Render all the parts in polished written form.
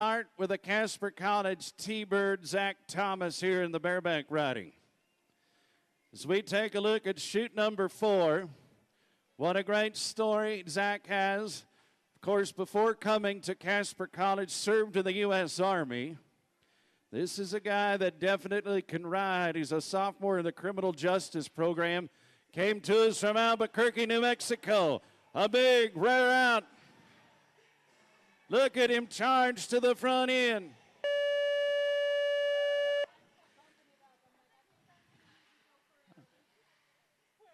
Start with a Casper College T-Bird, Zach Thomas here in the bareback riding. As we take a look at chute number 4, what a great story Zach has. Of course, before coming to Casper College, served in the U.S. Army. This is a guy that definitely can ride. He's a sophomore in the criminal justice program. Came to us from Albuquerque, New Mexico. A big rear out. Look at him charge to the front end.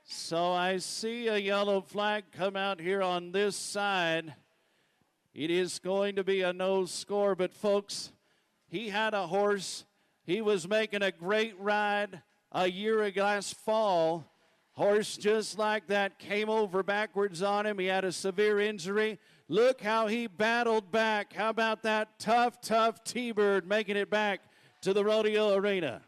So I see a yellow flag come out here on this side. It is going to be a no score, but folks, he had a horse. He was making a great ride a year ago last fall. Horse just like that came over backwards on him. He had a severe injury. Look how he battled back. How about that tough T-Bird making it back to the rodeo arena?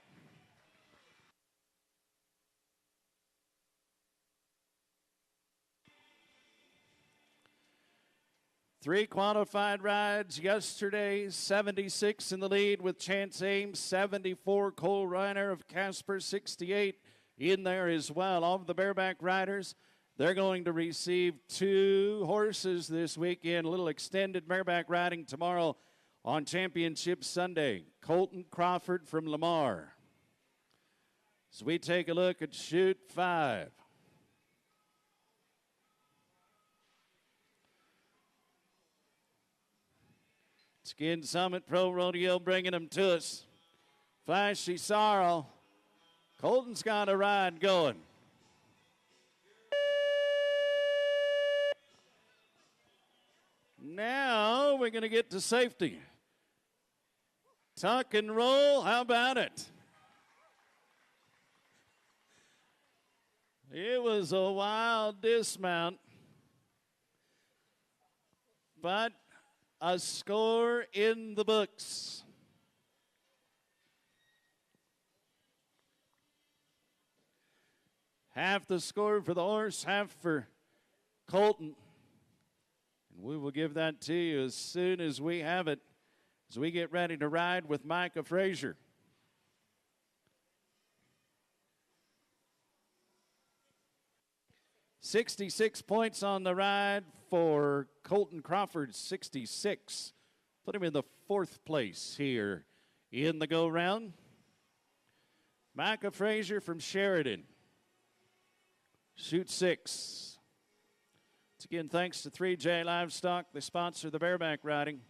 Three qualified rides yesterday, 76 in the lead with Chance Ames, 74 Cole Reiner of Casper, 68 in there as well. All of the bareback riders, they're going to receive 2 horses this weekend. A little extended bareback riding tomorrow on Championship Sunday. Colton Crawford from Lamar. As we take a look at chute 5. Skin Summit Pro Rodeo bringing them to us. Flashy Sorrow. Colton's got a ride going. Now we're going to get to safety. Tuck and roll, how about it? It was a wild dismount, but a score in the books. Half the score for the horse, half for Colton. And we will give that to you as soon as we have it, as we get ready to ride with Micah Frazier. $66 points on the ride for Colton Crawford, 66. Put him in the 4th place here in the go-round. Micah Frazier from Sheridan. Chute 6. Once again, thanks to 3J Livestock. They sponsor the bareback riding.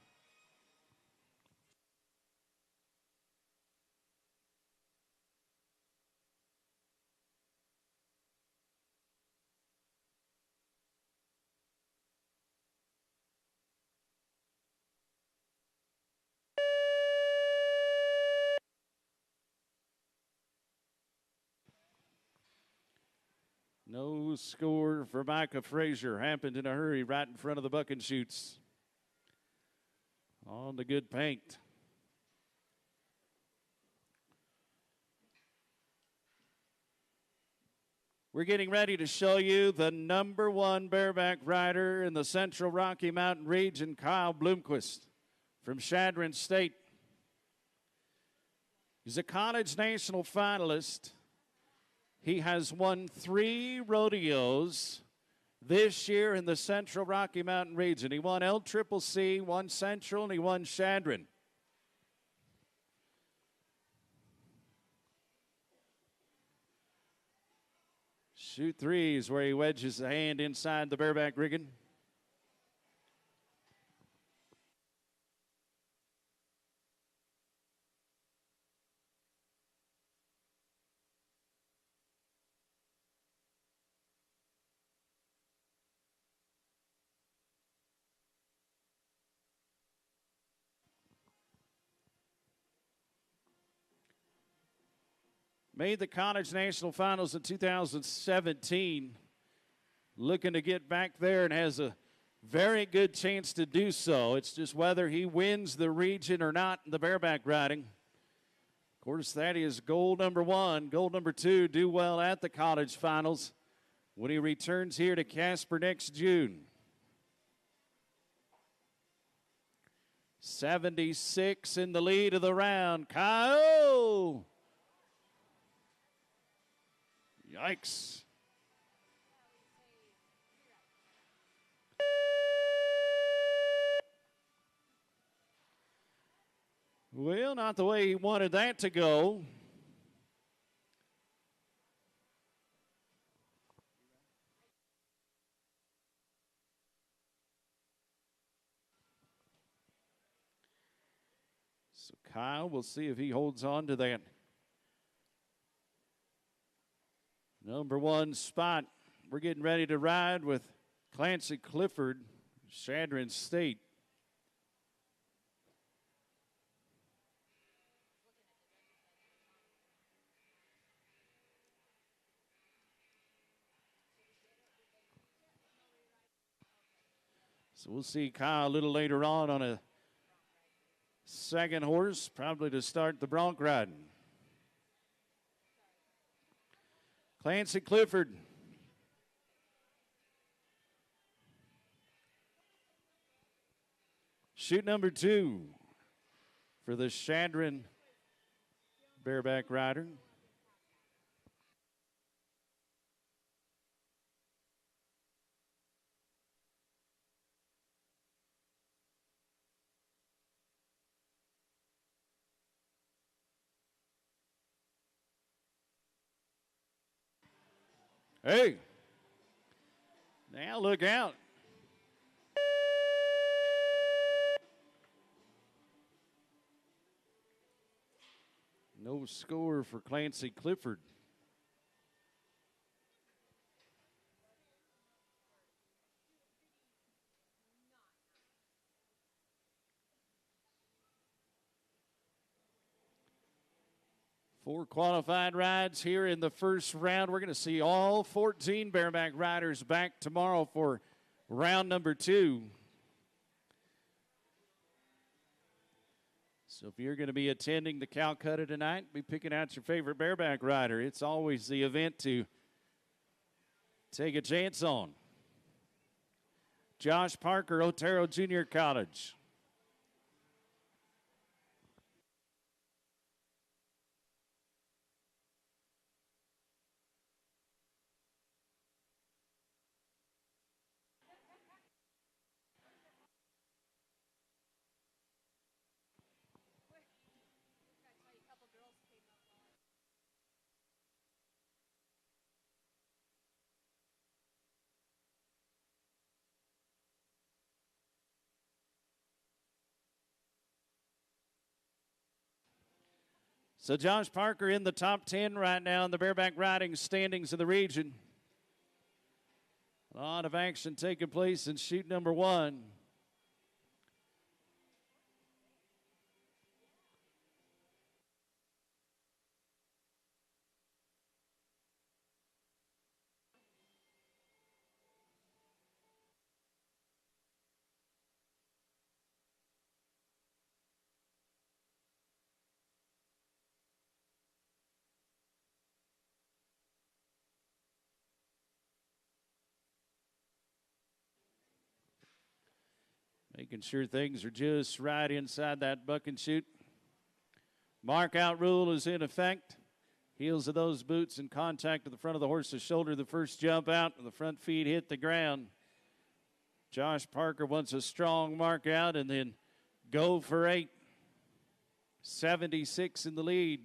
No score for Micah Frazier. Happened in a hurry right in front of the bucking chutes. On the good paint. We're getting ready to show you the number 1 bareback rider in the Central Rocky Mountain region, Kyle Bloomquist from Chadron State. He's a college national finalist. He has won 3 rodeos this year in the Central Rocky Mountain region. He won LCCC, won Central, and he won Chadron. Chute 3 is where he wedges the hand inside the bareback rigging. Made the college national finals in 2017. Looking to get back there and has a very good chance to do so. It's just whether he wins the region or not in the bareback riding. Of course, that is goal number 1. Goal number 2, do well at the college finals when he returns here to Casper next June. 76 in the lead of the round. Kyle! Yikes. Well, not the way he wanted that to go. So Kyle, we'll see if he holds on to that number one spot. We're getting ready to ride with Clancy Clifford, Chadron State. So we'll see Kyle a little later on a second horse, probably to start the bronc riding. Clancy Clifford. Chute number 2 for the Chadron bareback rider. Hey, now look out. No score for Clancy Clifford. Four qualified rides here in the first round. We're going to see all 14 bareback riders back tomorrow for round number 2. So if you're going to be attending the Calcutta tonight, be picking out your favorite bareback rider. It's always the event to take a chance on. Josh Parker, Otero Junior College. So Josh Parker in the top 10 right now in the bareback riding standings in the region. A lot of action taking place in chute number 1. Making sure things are just right inside that buck and chute. Mark out rule is in effect. Heels of those boots in contact with the front of the horse's shoulder. The first jump out, the front feet hit the ground. Josh Parker wants a strong mark out and then go for 8. 76 in the lead.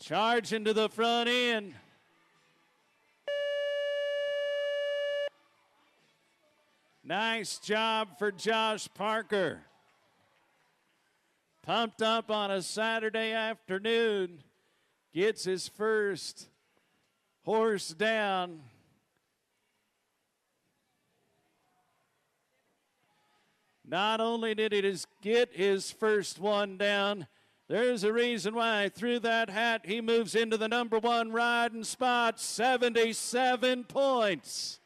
Charge into the front end. Nice job for Josh Parker. Pumped up on a Saturday afternoon. Gets his first horse down. Not only did he just get his first one down, there's a reason why through that hat he moves into the number 1 riding spot, 77 points.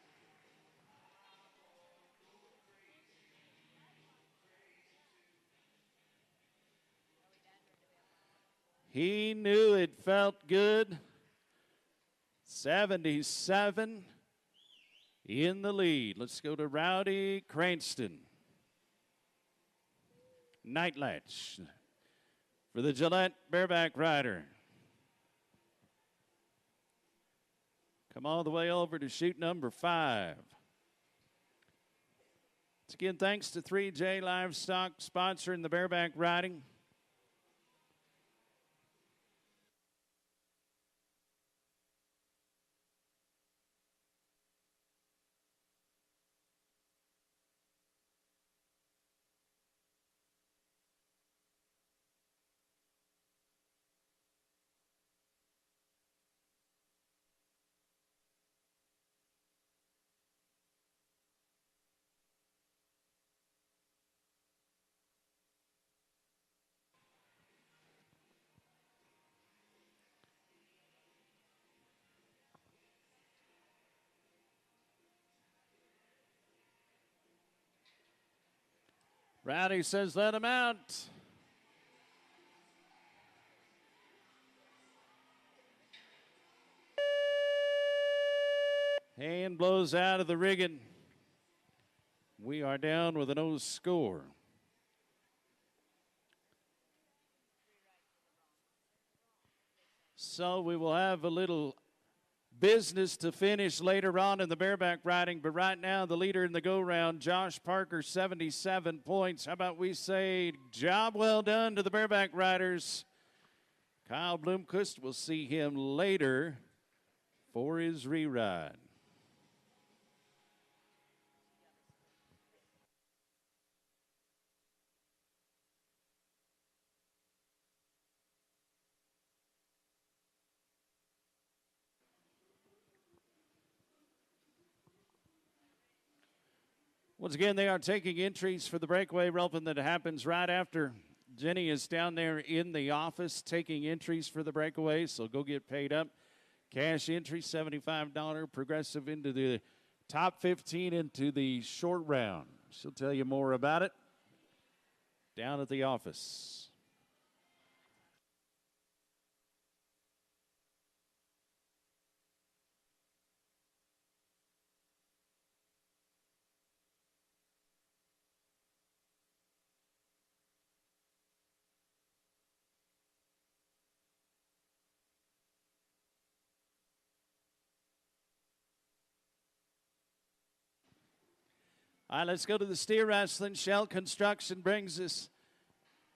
He knew it felt good. 77 in the lead. Let's go to Rowdy Cranston. Nightlatch for the Gillette Bareback rider. Come all the way over to chute number 5. Once again, thanks to 3J Livestock sponsoring the bareback riding. Rowdy says, let him out. Hand blows out of the rigging. We are down with a no score. So we will have a little business to finish later on in the bareback riding, but right now the leader in the go-round, Josh Parker, 77 points. How about we say job well done to the bareback riders. Kyle Bloomquist, will see him later for his rerun. Once again, they are taking entries for the breakaway roping that happens right after Jenny is down there in the office taking entries for the breakaway, so go get paid up. Cash entry, $75. Progressive into the top 15 into the short round. She'll tell you more about it down at the office. All right, let's go to the steer wrestling. Shell Construction brings us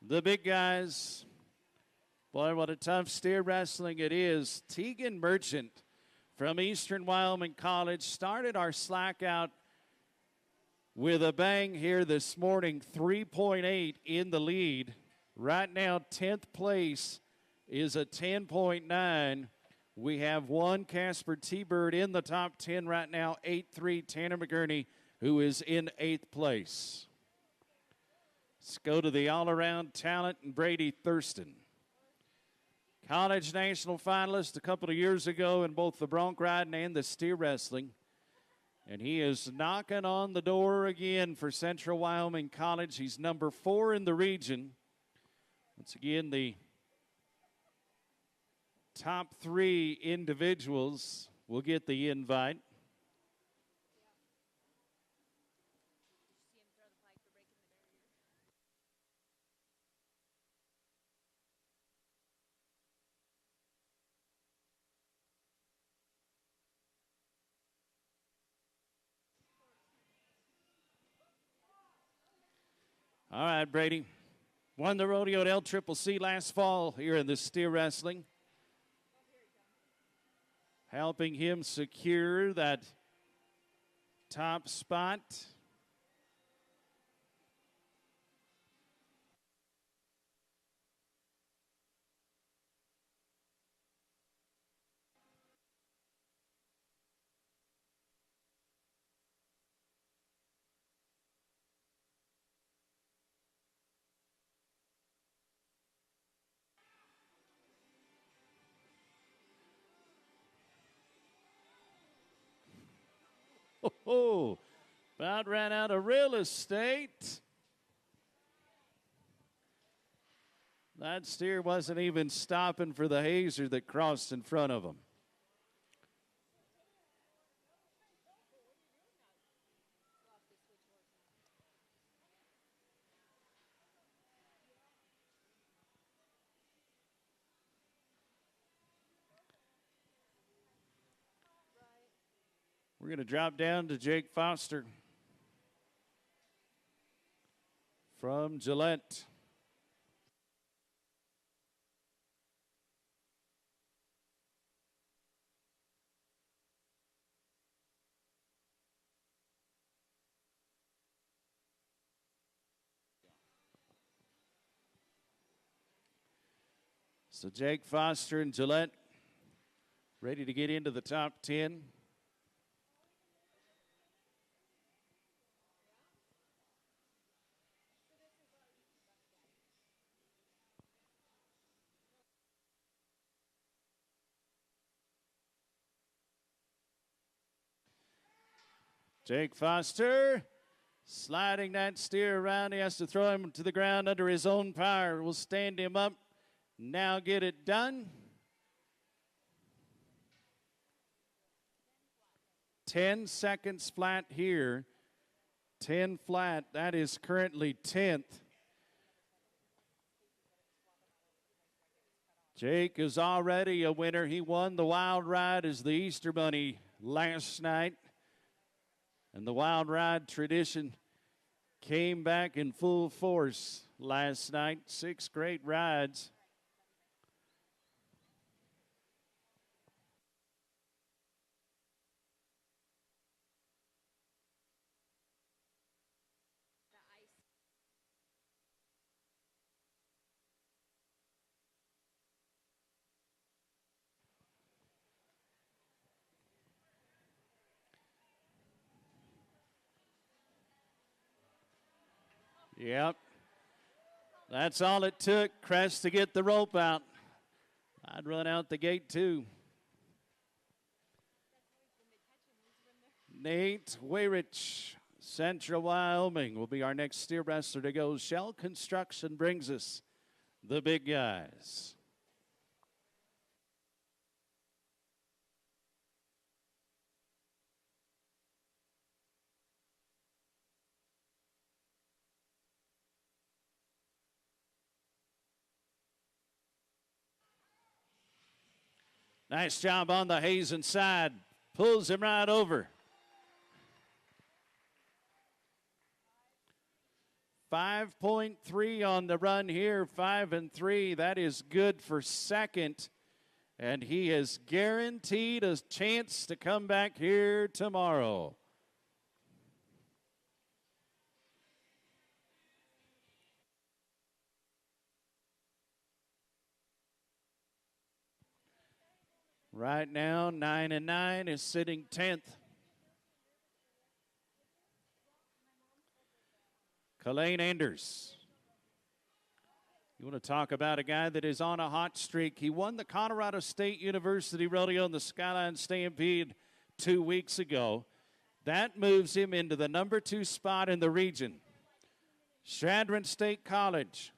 the big guys. Boy, what a tough steer wrestling it is. Tegan Merchant from Eastern Wyoming College started our slack out with a bang here this morning, 3.8 in the lead. Right now, 10th place is a 10.9. We have one Casper T-Bird in the top 10 right now, 8-3 Tanner McGurney, who is in 8th place. Let's go to the all-around talent and Brady Thurston. College national finalist a couple of years ago in both the bronc riding and the steer wrestling. And he is knocking on the door again for Central Wyoming College. He's number 4 in the region. Once again, the top 3 individuals will get the invite. All right, Brady. Won the rodeo at LCCC last fall here in the steer wrestling. Helping him secure that top spot. Oh, about ran out of real estate. That steer wasn't even stopping for the hazer that crossed in front of him. We're going to drop down to Jake Foster from Gillette. So Jake Foster and Gillette ready to get into the top 10. Jake Foster sliding that steer around. He has to throw him to the ground under his own power. We'll stand him up. Now get it done. 10 seconds flat here. 10 flat. That is currently 10th. Jake is already a winner. He won the Wild Ride as the Easter Bunny last night. And the Wild Ride tradition came back in full force last night. 6 great rides. Yep. That's all it took, Crest, to get the rope out. I'd run out the gate, too. Nate Wayrich, Central Wyoming, will be our next steer wrestler to go. Shell Construction brings us the big guys. Nice job on the Hazen side. Pulls him right over. 5.3 on the run here, 5 and 3. That is good for second. And he is guaranteed a chance to come back here tomorrow. Right now, 9 and 9 is sitting 10th. Kalain Anders. You want to talk about a guy that is on a hot streak. He won the Colorado State University Rodeo in the Skyline Stampede 2 weeks ago. That moves him into the number 2 spot in the region. Chadron State College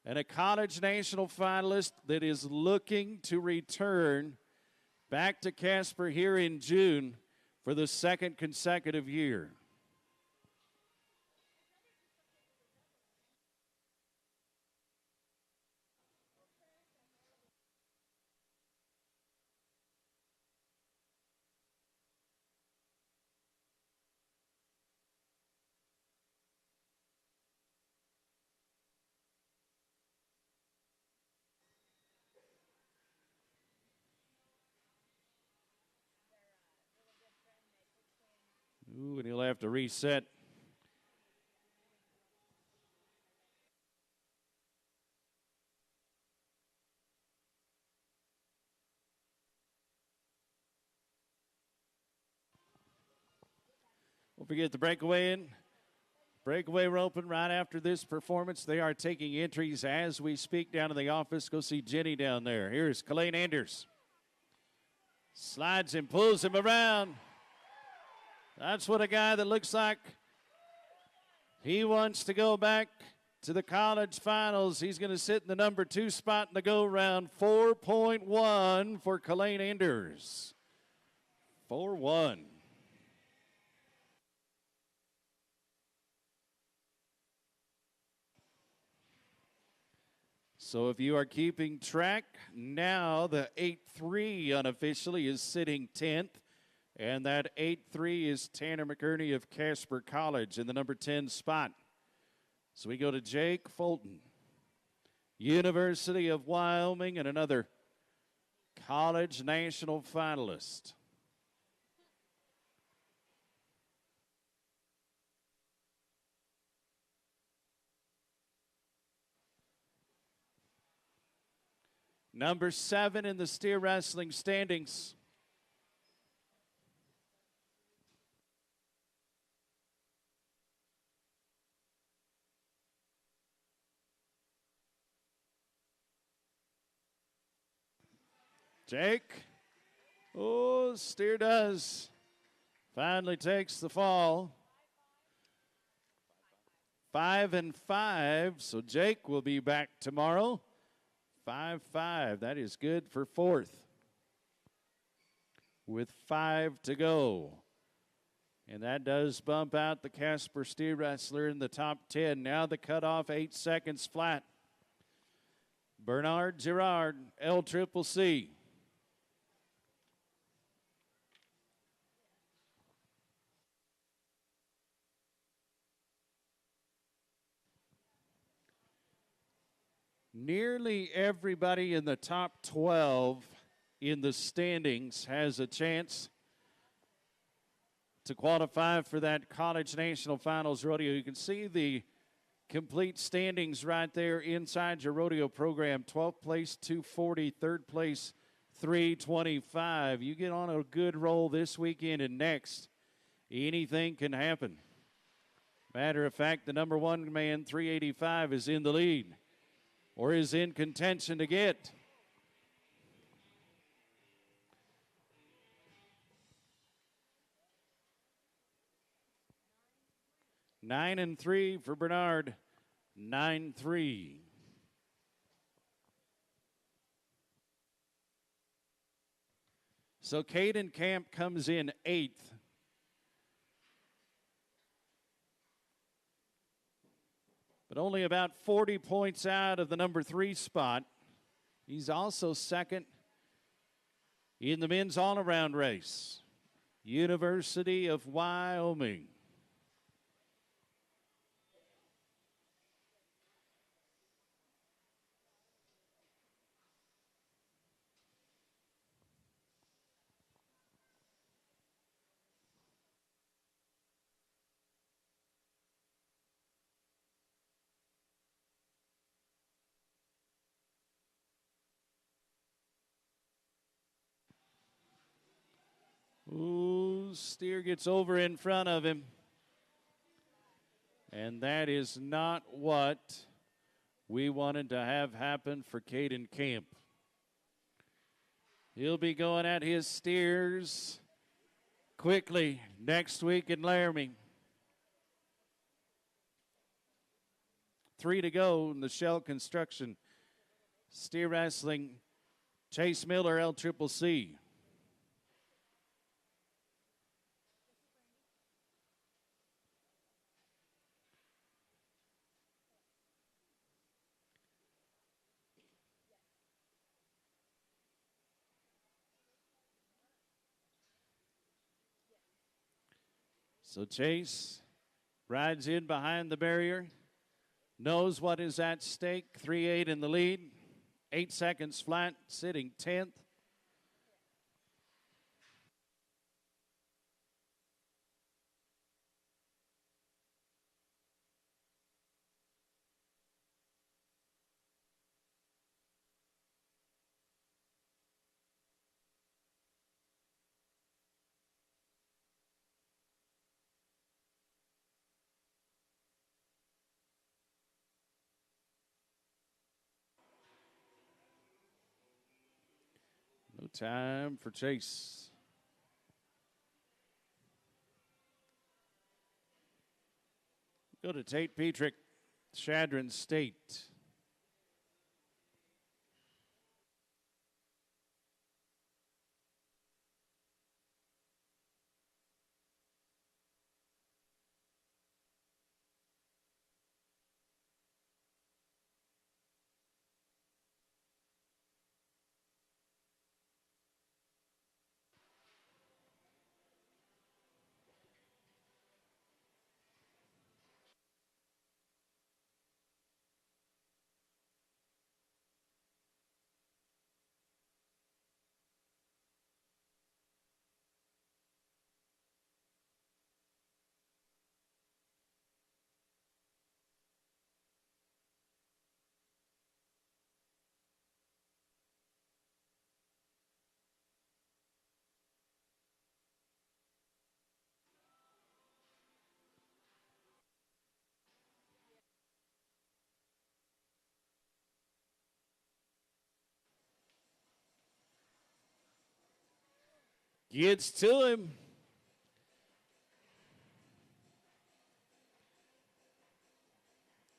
and a college national finalist that is looking to return back to Casper here in June for the 2nd consecutive year. Ooh, and he'll have to reset. Don't forget the breakaway in. Breakaway roping right after this performance. They are taking entries as we speak down in the office. Go see Jenny down there. Here's Kalain Anders. Slides him, pulls him around. That's what a guy that looks like he wants to go back to the college finals. He's going to sit in the number 2 spot in the go-round. 4.1 for Kalain Anders. 4-1. So if you are keeping track, now the 8-3 unofficially is sitting 10th. And that 8-3 is Tanner McGurney of Casper College in the number 10 spot. So we go to Jake Fulton, University of Wyoming, and another college national finalist. Number 7 in the steer wrestling standings. Jake. Oh, steer does. Finally takes the fall. 5-5, so Jake will be back tomorrow. 5-5, that is good for 4th. With 5 to go. And that does bump out the Casper steer wrestler in the top 10. Now the cutoff, 8 seconds flat. Bernard Girard, LCCC. Nearly everybody in the top 12 in the standings has a chance to qualify for that College National Finals Rodeo. You can see the complete standings right there inside your rodeo program. 12th place, 240. 3rd place, 325. You get on a good roll this weekend and next, anything can happen. Matter of fact, the number 1 man, 385, is in the lead or is in contention to get. Nine and 3 for Bernard. 9-3. So Caden Camp comes in 8th. But only about 40 points out of the number 3 spot. He's also 2nd in the men's all-around race. University of Wyoming. Ooh, steer gets over in front of him. And that is not what we wanted to have happen for Caden Camp. He'll be going at his steers quickly next week in Laramie. 3 to go in the Shell Construction Steer Wrestling. Chase Miller, LCCC. So Chase rides in behind the barrier, knows what is at stake. 3-8 in the lead, 8 seconds flat, sitting 10th. No time for Chase. Go to Tate Petrick, Chadron State. Gets to him.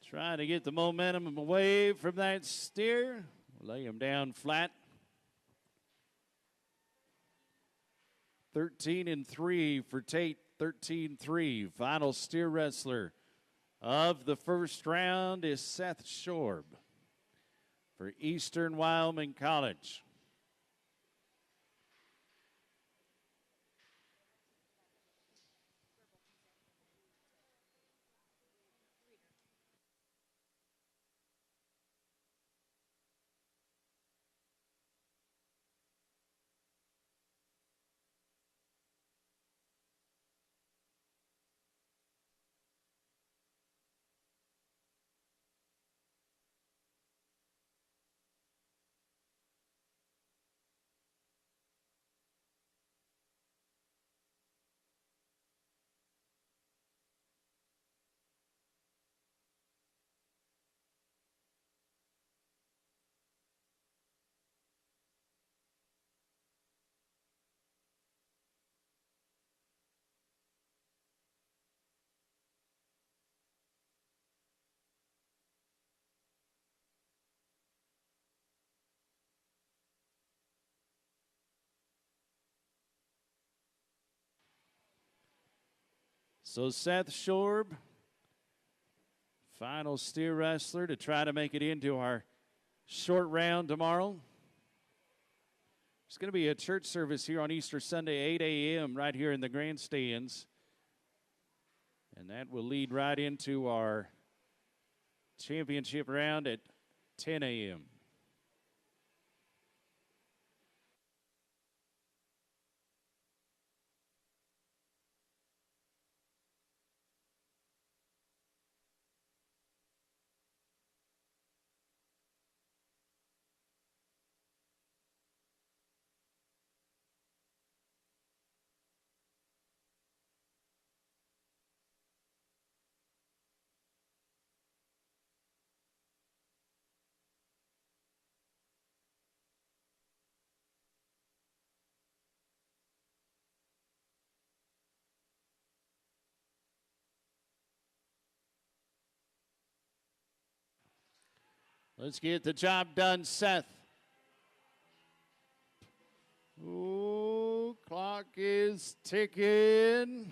Trying to get the momentum away from that steer. Lay him down flat. 13-3 for Tate. 13-3. Final steer wrestler of the first round is Seth Shorb for Eastern Wyoming College. So Seth Shorb, final steer wrestler to try to make it into our short round tomorrow. It's going to be a church service here on Easter Sunday, 8 a.m. right here in the grandstands. And that will lead right into our championship round at 10 a.m. Let's get the job done, Seth. Ooh, clock is ticking.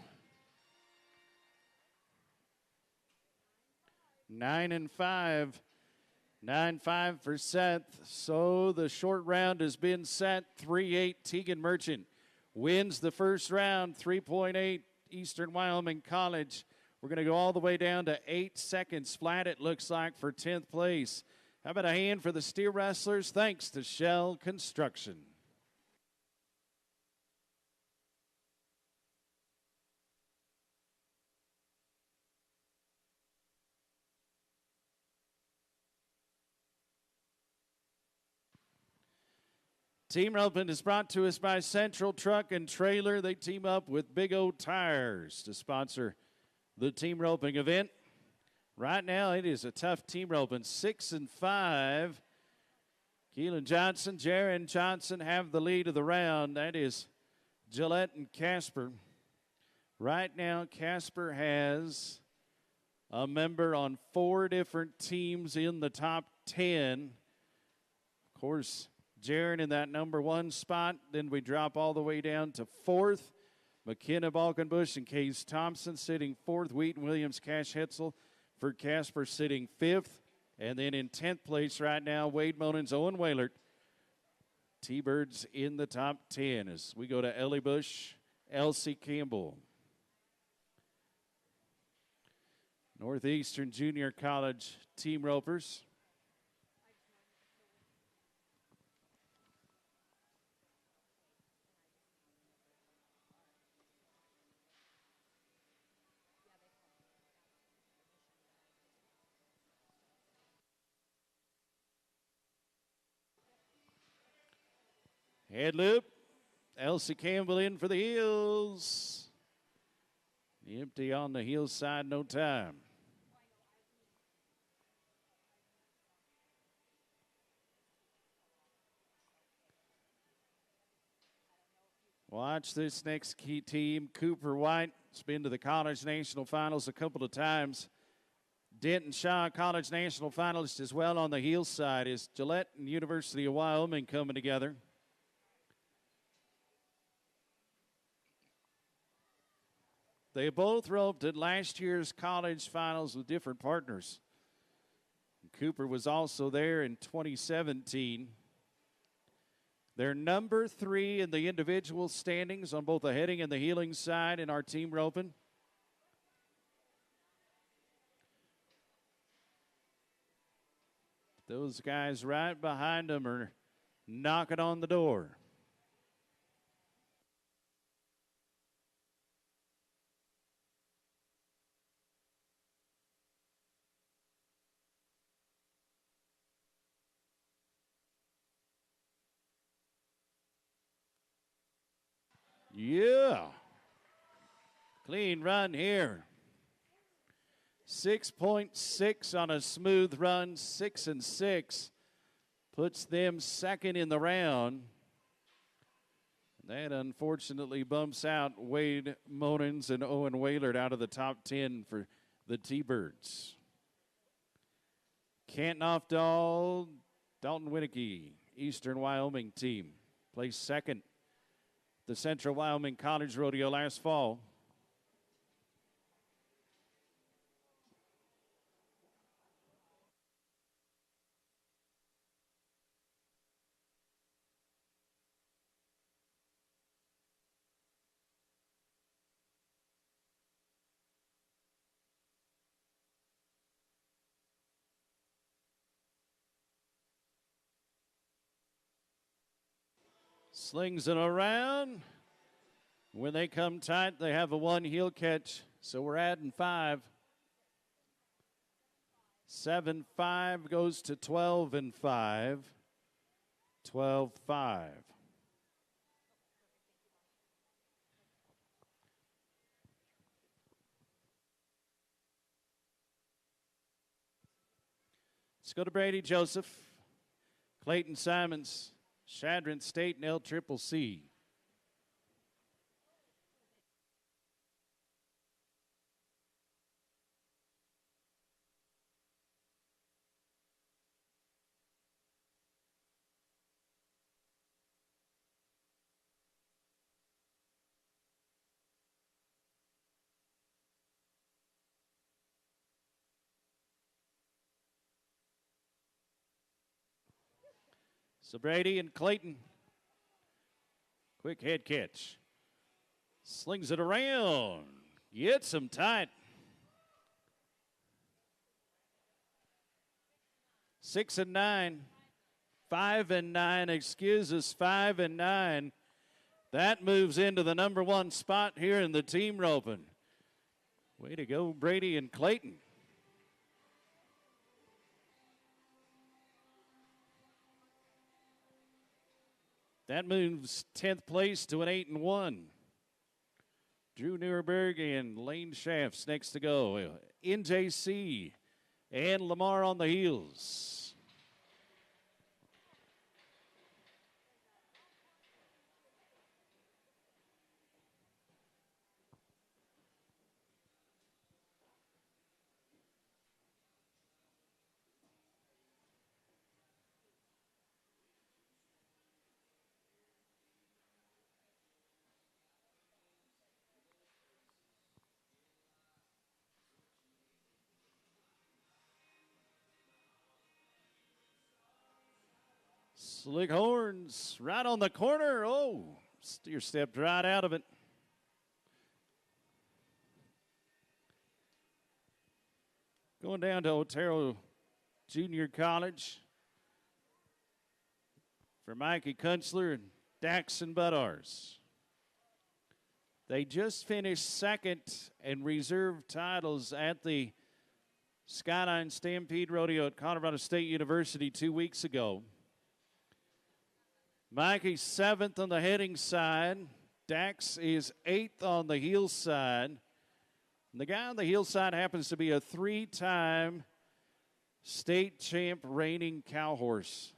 9-5. 9-5 for Seth. So the short round has been set. 3-8 Tegan Merchant wins the first round. 3.8 Eastern Wyoming College. We're going to go all the way down to 8 seconds flat, it looks like, for 10th place. How about a hand for the steer wrestlers? Thanks to Shell Construction. Team roping is brought to us by Central Truck and Trailer. They team up with Big O Tires to sponsor the team roping event. Right now, it is a tough team roping. 6-5. Keelan Johnson, Jaron Johnson have the lead of the round. That is Gillette and Casper. Right now, Casper has a member on 4 different teams in the top 10. Of course, Jaron in that number 1 spot. Then we drop all the way down to 4th. McKenna Balkenbush and Case Thompson sitting 4th. Wheaton Williams, Cash Hetzel for Casper sitting 5th. And then in 10th place right now, Wade Monens, Owen Whalert. T-Birds in the top 10 as we go to Ellie Bush, Elsie Campbell. Northeastern Junior College team ropers. Head loop. Elsie Campbell in for the heels. Empty on the heel side, no time. Watch this next key team. Cooper White has been to the College National Finals a couple of times. Denton Shaw, College National Finalist as well on the heel side. Is Gillette and University of Wyoming coming together. They both roped at last year's college finals with different partners. Cooper was also there in 2017. They're number 3 in the individual standings on both the heading and the heeling side in our team roping. Those guys right behind them are knocking on the door. Yeah. Clean run here. 6.6 on a smooth run, 6 and 6. Puts them second in the round. That unfortunately bumps out Wade Monens and Owen Waylard out of the top 10 for the T-Birds. Cantnoff Dahl, Dalton Winnicky, Eastern Wyoming team, placed second the Central Wyoming College Rodeo last fall. Slings it around. When they come tight, they have a 1 heel catch, so we're adding 5. 7-5 goes to 12 and 5. 12-5. Let's go to Brady Joseph, Clayton Simons, Chadron State, and LCCC. So Brady and Clayton. Quick head catch. Slings it around. Gets him tight. 6 and 9. 5 and 9. Excuse us. 5 and 9. That moves into the number 1 spot here in the team roping. Way to go, Brady and Clayton. That moves 10th place to an 8 and 1. Drew Nuremberg and Lane Shafts next to go. NJC and Lamar on the heels. Slick horns right on the corner. Oh, steer stepped right out of it. Going down to Otero Junior College for Mikey Kunstler and Daxon Buttars. They just finished second and reserve titles at the Skyline Stampede Rodeo at Colorado State University 2 weeks ago. Mikey's 7th on the heading side. Dax is 8th on the heel side. And the guy on the heel side happens to be a 3-time state champ reigning cow horse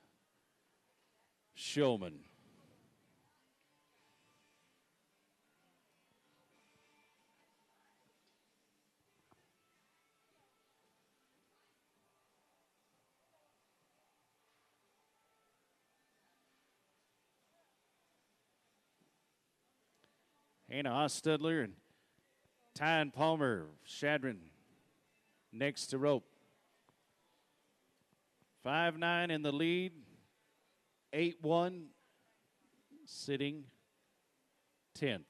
showman. Hannah Ostudler and Tyan Palmer, Shadron next to rope. 5-9 in the lead. 8-1 sitting 10th.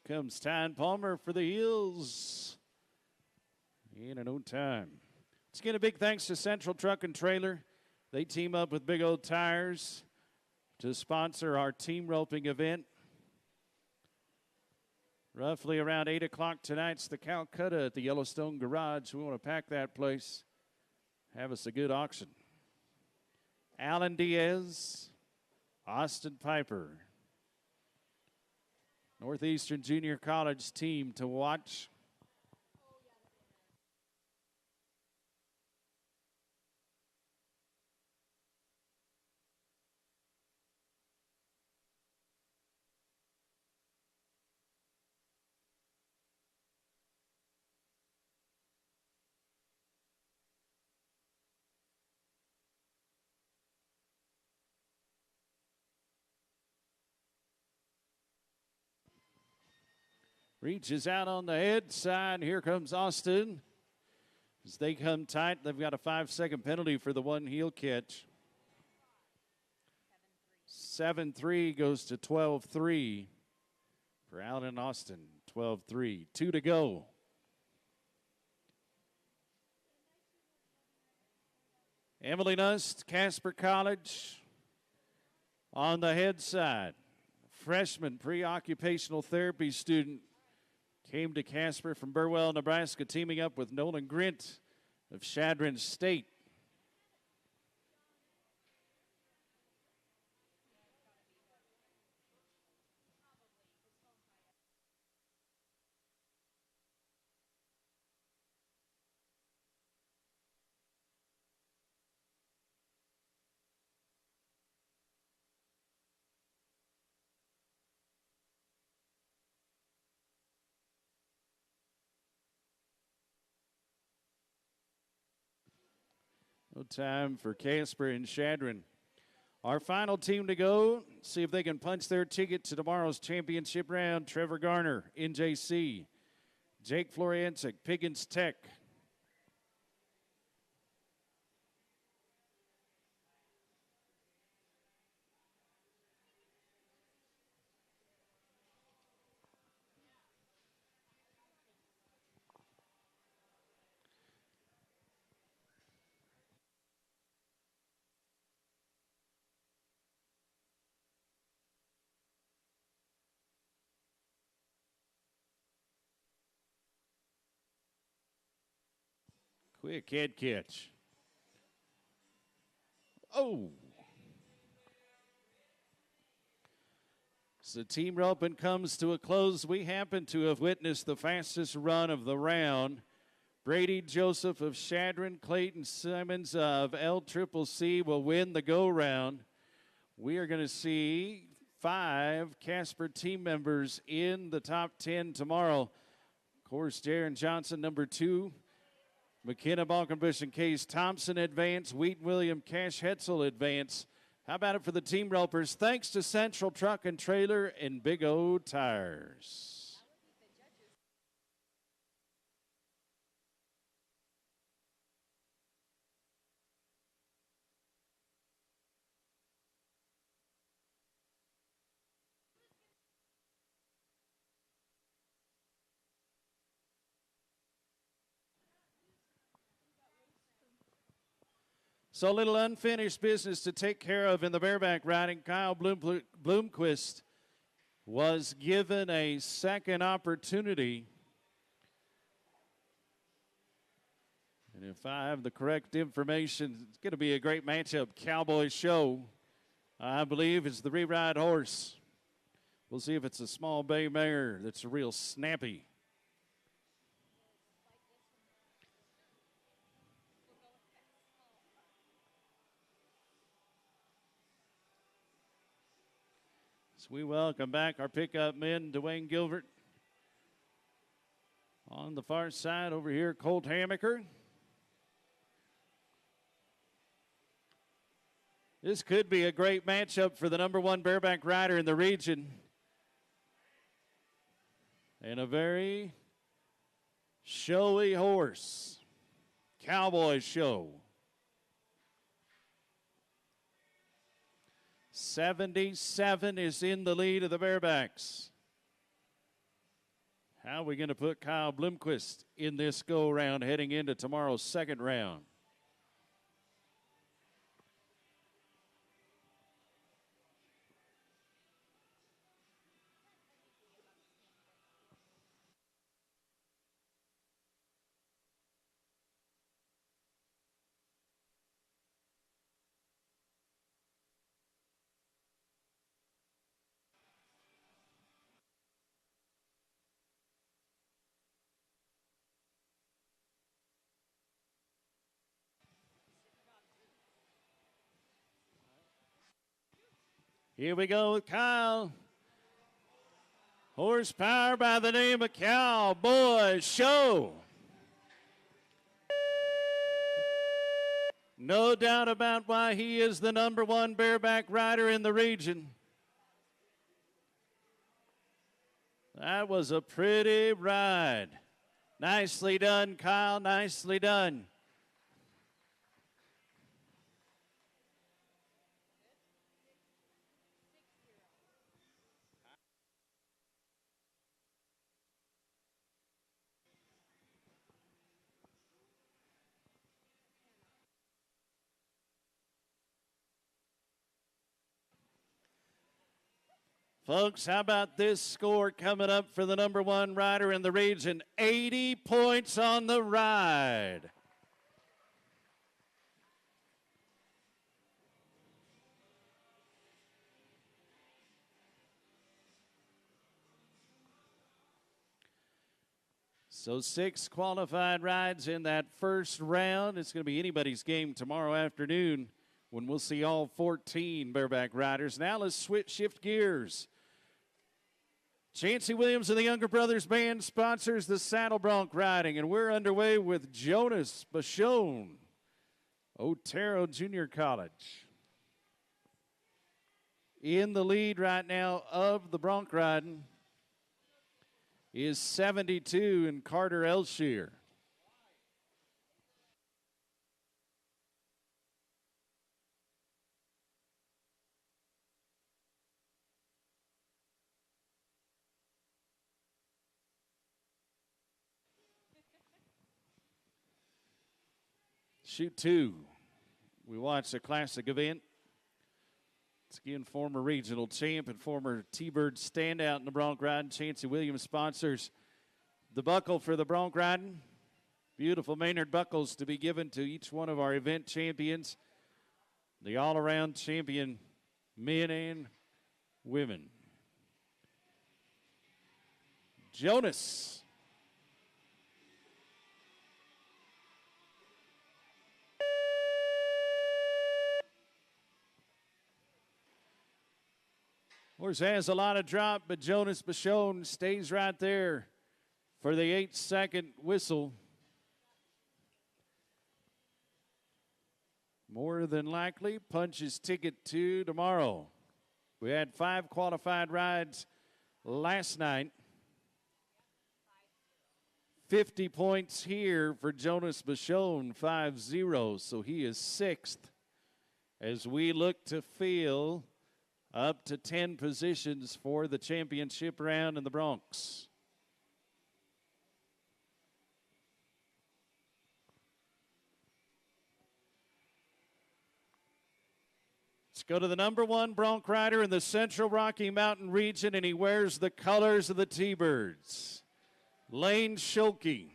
Here comes Tyan Palmer for the heels in no time. Let's get a big thanks to Central Truck and Trailer. They team up with Big O Tires to sponsor our team roping event. Roughly around 8 o'clock tonight's the Calcutta at the Yellowstone Garage. We want to pack that place. Have us a good auction. Alan Diaz, Austin Piper. Northeastern Junior College team to watch. Reaches out on the head side. Here comes Austin. As they come tight, they've got a 5-second penalty for the one heel catch. 7-3 goes to 12-3 for Allen and Austin. 12-3. 2 to go. Emily Nust, Casper College on the head side. Freshman pre-occupational therapy student. Came to Casper from Burwell, Nebraska, teaming up with Nolan Grint of Shadron State. No time for Casper and Shadron. Our final team to go, see if they can punch their ticket to tomorrow's championship round. Trevor Garner, NJC. Jake Floriancic, Piggins Tech. Quick head catch. Oh. As the team roping comes to a close, we happen to have witnessed the fastest run of the round. Brady Joseph of Shadron, Clayton Simmons of LCCC will win the go round. We are going to see 5 Casper team members in the top 10 tomorrow. Of course, Jaron Johnson, number 2. McKenna Balkenbush and Case Thompson advance. Wheaton William, Cash Hetzel advance. How about it for the team ropers? Thanks to Central Truck and Trailer and Big O Tires. So a little unfinished business to take care of in the bareback riding. Kyle Bloomquist was given a second opportunity. And if I have the correct information, it's going to be a great matchup. Cowboy show, I believe, is the re-ride horse. We'll see if it's a small bay mare that's real snappy. So we welcome back our pickup men, Dwayne Gilbert. On the far side over here, Colt Hammaker. This could be a great matchup for the number one bareback rider in the region. And a very showy horse. Cowboy Show. 77 is in the lead of the Barebacks. How are we going to put Kyle Bloomquist in this go-round heading into tomorrow's second round? Here we go with Kyle. Horsepower by the name of Cowboy Show. No doubt about why he is the number one bareback rider in the region. That was a pretty ride. Nicely done, Kyle. Nicely done. Folks, how about this score coming up for the number one rider in the region? 80 points on the ride. So 6 qualified rides in that first round. It's going to be anybody's game tomorrow afternoon when we'll see all 14 bareback riders. Now let's shift gears. Chancey Williams and the Younger Brothers Band sponsors the Saddle Bronc riding, and we're underway with Jonas Bashone, Otero Junior College. In the lead right now of the bronc riding is 72 and Carter Elshear. Shoot 2. We watched a classic event. It's again former regional champ and former T-Bird standout in the bronc riding. Chancey Williams sponsors the buckle for the bronc riding. Beautiful Maynard buckles to be given to each one of our event champions. The all-around champion men and women. Jonas. Horse has a lot of drop, but Jonas Bashone stays right there for the 8-second whistle. More than likely, punches ticket to tomorrow. We had 5 qualified rides last night. 50 points here for Jonas Bashone, 5-0, so he is 6th as we look to fill up to 10 positions for the championship round in the Bronx. Let's go to the number one bronc rider in the Central Rocky Mountain region, and he wears the colors of the T-Birds. Lane Schulke.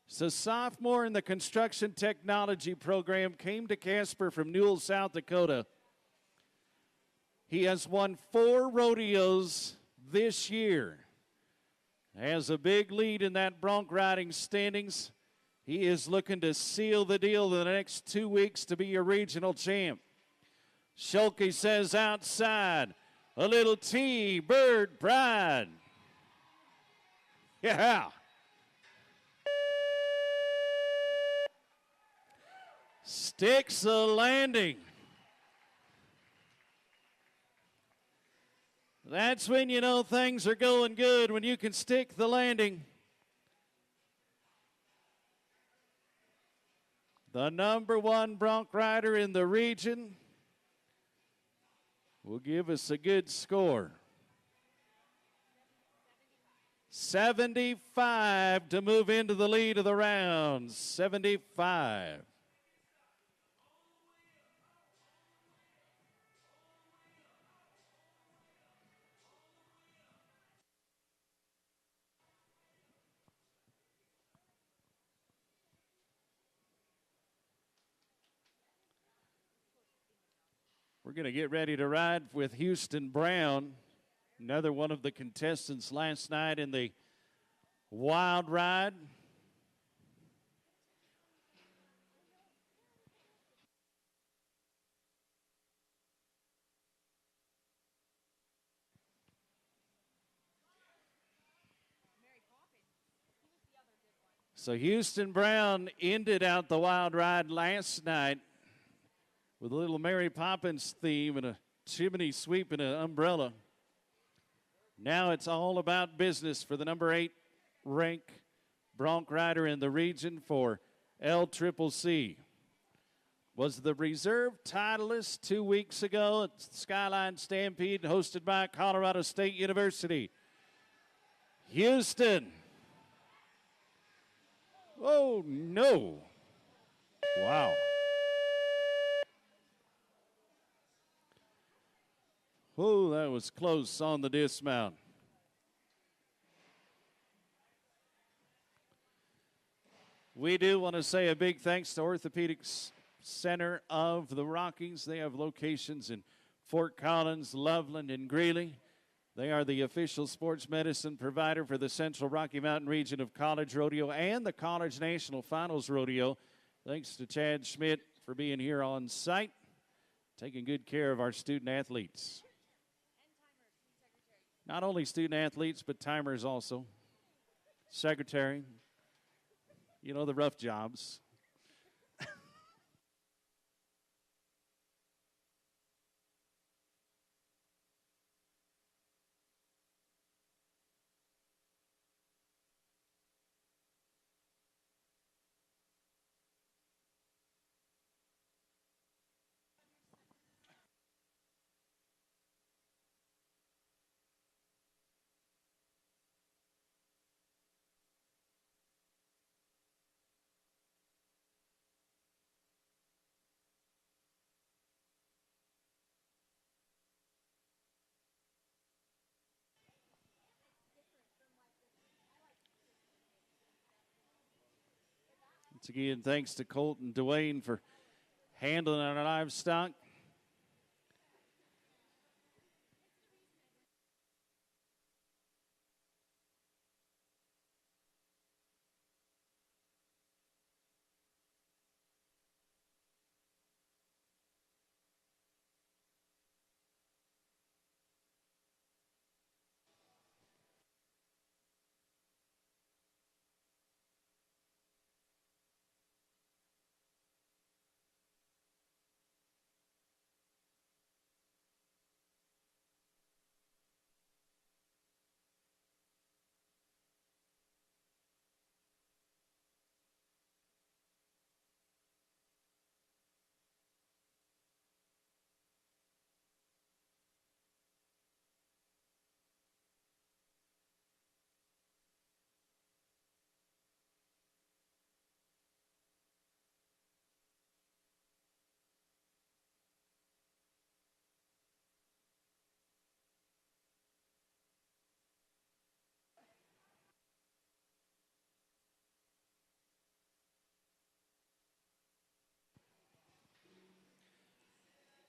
He's a sophomore in the construction technology program, came to Casper from Newell, South Dakota. He has won 4 rodeos this year. Has a big lead in that bronc riding standings. He is looking to seal the deal in the next 2 weeks to be your regional champ. Schulke says outside, a little T-Bird Pride. Yeah. Sticks the landing. That's when you know things are going good, when you can stick the landing. The number 1 bronc rider in the region will give us a good score. 75 to move into the lead of the round. 75. We're going to get ready to ride with Houston Brown, another one of the contestants last night in the wild ride. So Houston Brown ended out the wild ride last night with a little Mary Poppins theme and a chimney sweep and an umbrella. Now it's all about business for the number 8 rank bronc rider in the region for LCCC. Was the reserve titleist 2 weeks ago at Skyline Stampede hosted by Colorado State University. Houston. Oh, no. Wow. Oh, that was close on the dismount. We do want to say a big thanks to Orthopedics Center of the Rockies. They have locations in Fort Collins, Loveland, and Greeley. They are the official sports medicine provider for the Central Rocky Mountain region of College Rodeo and the College National Finals Rodeo. Thanks to Chad Schmidt for being here on site, taking good care of our student athletes. Not only student athletes, but timers also. Secretary, you know, the rough jobs. Once again, thanks to Colt and Dwayne for handling our livestock.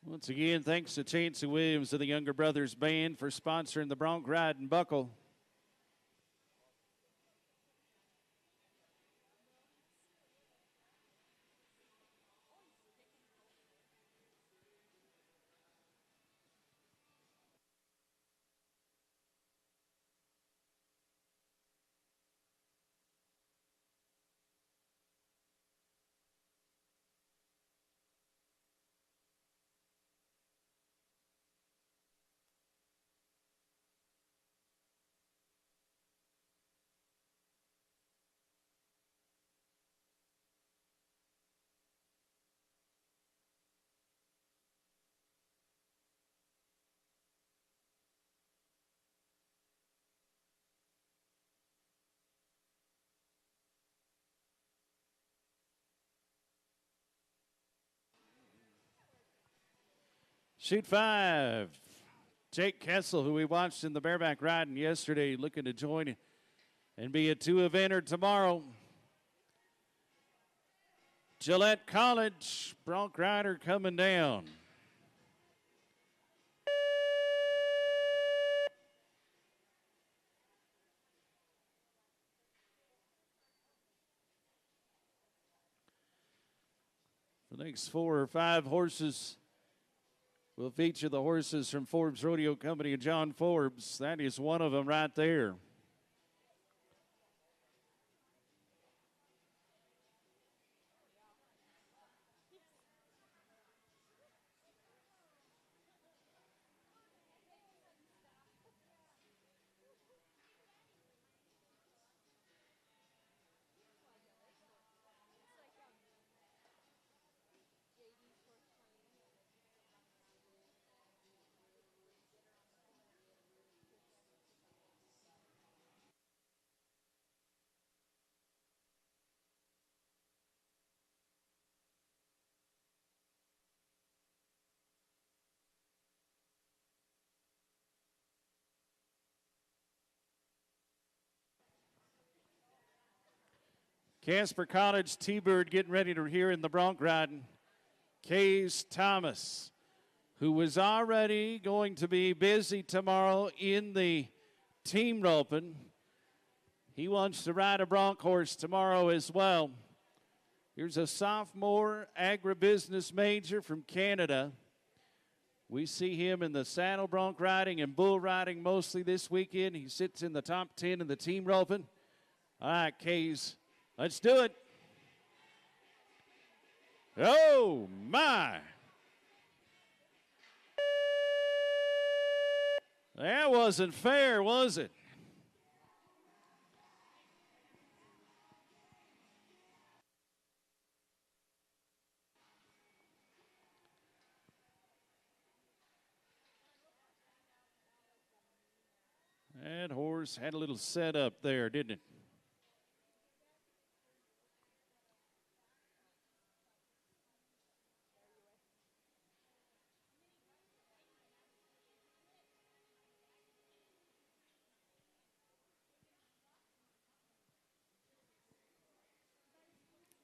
Once again, thanks to Chancey Williams of the Younger Brothers Band for sponsoring the bronc ride and buckle. Shoot 5. Jake Kessel, who we watched in the bareback riding yesterday, looking to join and be a 2-eventer tomorrow. Gillette College, bronc rider coming down. The next 4 or 5 horses will feature the horses from Forbes Rodeo Company and John Forbes. That is one of them right there. Casper College T-Bird getting ready to hear in the bronc riding. Case Thomas, who was already going to be busy tomorrow in the team roping. He wants to ride a bronc horse tomorrow as well. Here's a sophomore agribusiness major from Canada. We see him in the saddle bronc riding and bull riding mostly this weekend. He sits in the top 10 in the team roping. All right, Case, let's do it. Oh, my. That wasn't fair, was it? That horse had a little setup there, didn't it?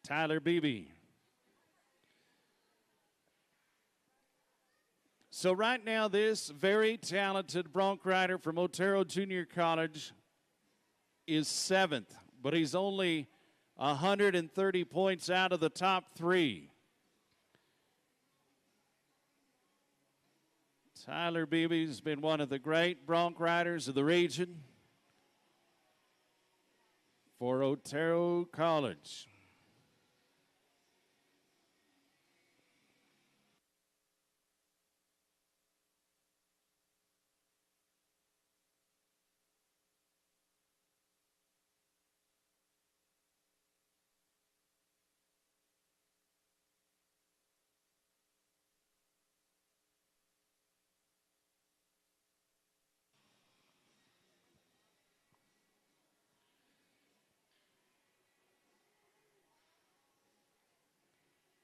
Tyler Beebe. So right now, this very talented bronc rider from Otero Junior College is 7th, but he's only 130 points out of the top 3. Tyler Beebe's been one of the great bronc riders of the region for Otero College.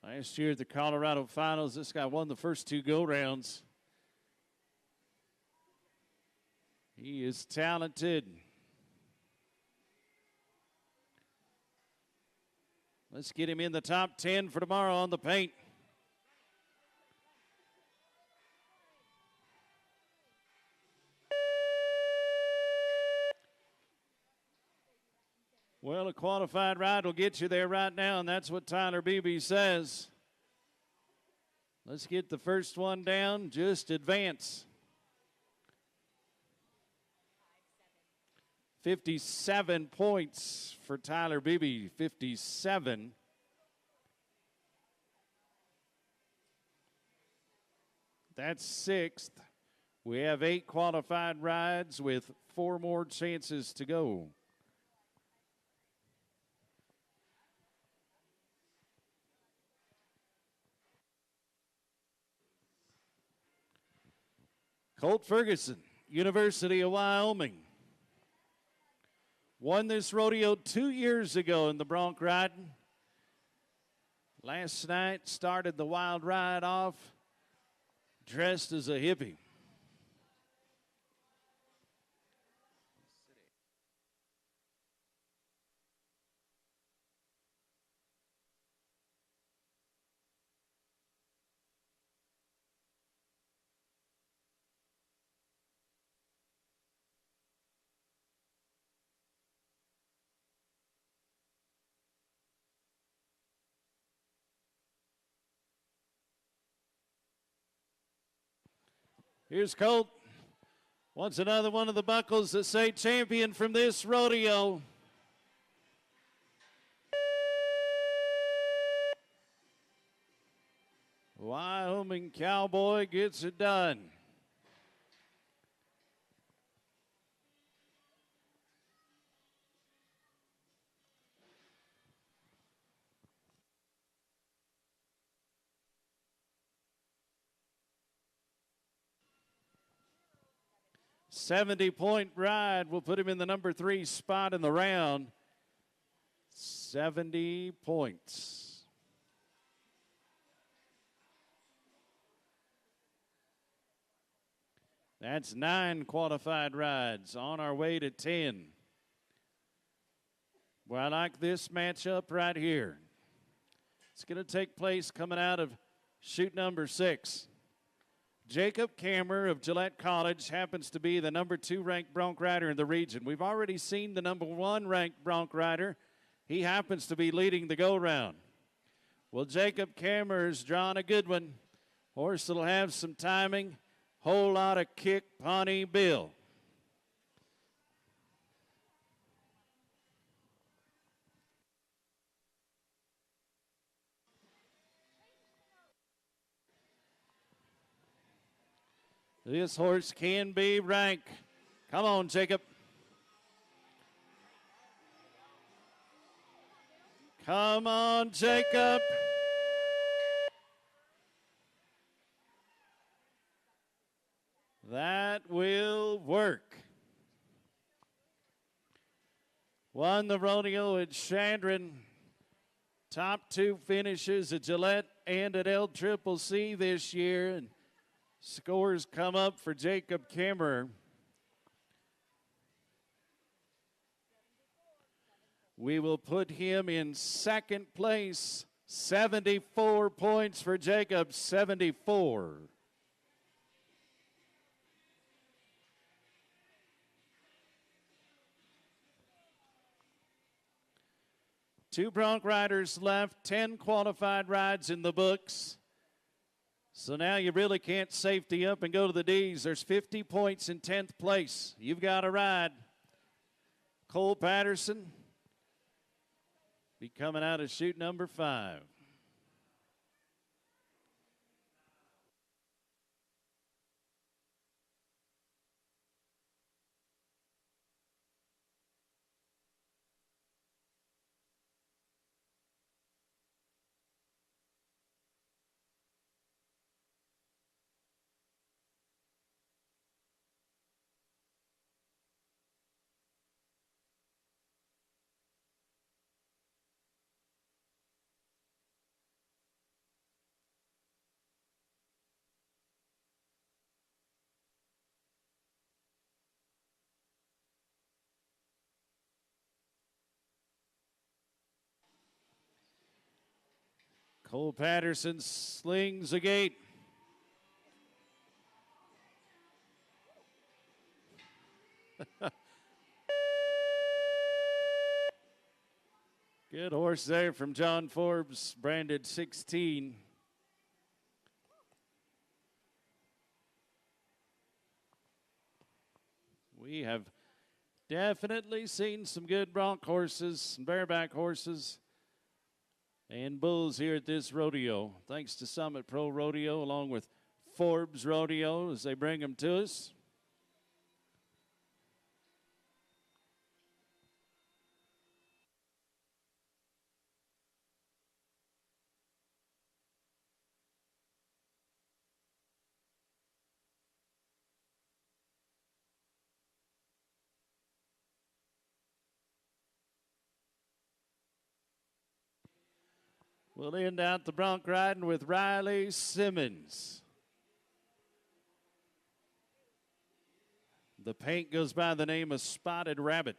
Last year at the Colorado Finals, this guy won the first 2 go-rounds. He is talented. Let's get him in the top 10 for tomorrow on the paint. Well, a qualified ride will get you there right now, and that's what Tyler Beebe says. Let's get the first one down. Just advance. 57 points for Tyler Beebe. 57. That's sixth. We have 8 qualified rides with 4 more chances to go. Colt Ferguson, University of Wyoming. Won this rodeo 2 years ago in the bronc riding. Last night started the wild ride off dressed as a hippie. Here's Colt. Wants another one of the buckles that say champion from this rodeo. Wyoming Cowboy gets it done. .70 ride will put him in the number 3 spot in the round. 70 points. That's 9 qualified rides on our way to 10. Well, I like this matchup right here. It's going to take place coming out of chute number 6. Jacob Kammer of Gillette College happens to be the number 2 ranked bronc rider in the region. We've already seen the number 1 ranked bronc rider. He happens to be leading the go-round. Well, Jacob Kammer's drawn a good one. Horse that'll have some timing. Whole lot of kick, Pawnee Bill. This horse can be ranked. Come on, Jacob. Come on, Jacob. That will work. Won the rodeo at Chandron. Top 2 finishes at Gillette and at LCCC this year. And scores come up for Jacob Kammer. We will put him in second place. 74 points for Jacob, 74. Two bronc riders left, 10 qualified rides in the books. So now you really can't safety up and go to the D's. There's 50 points in 10th place. You've got a ride. Cole Patterson be coming out of chute number 5. Cole Patterson slings a gate. Good horse there from John Forbes, branded 16. We have definitely seen some good bronc horses and bareback horses and bulls here at this rodeo. Thanks to Summit Pro Rodeo along with Forbes Rodeo as they bring them to us. We'll end out the bronc riding with Riley Simmons. The paint goes by the name of Spotted Rabbit.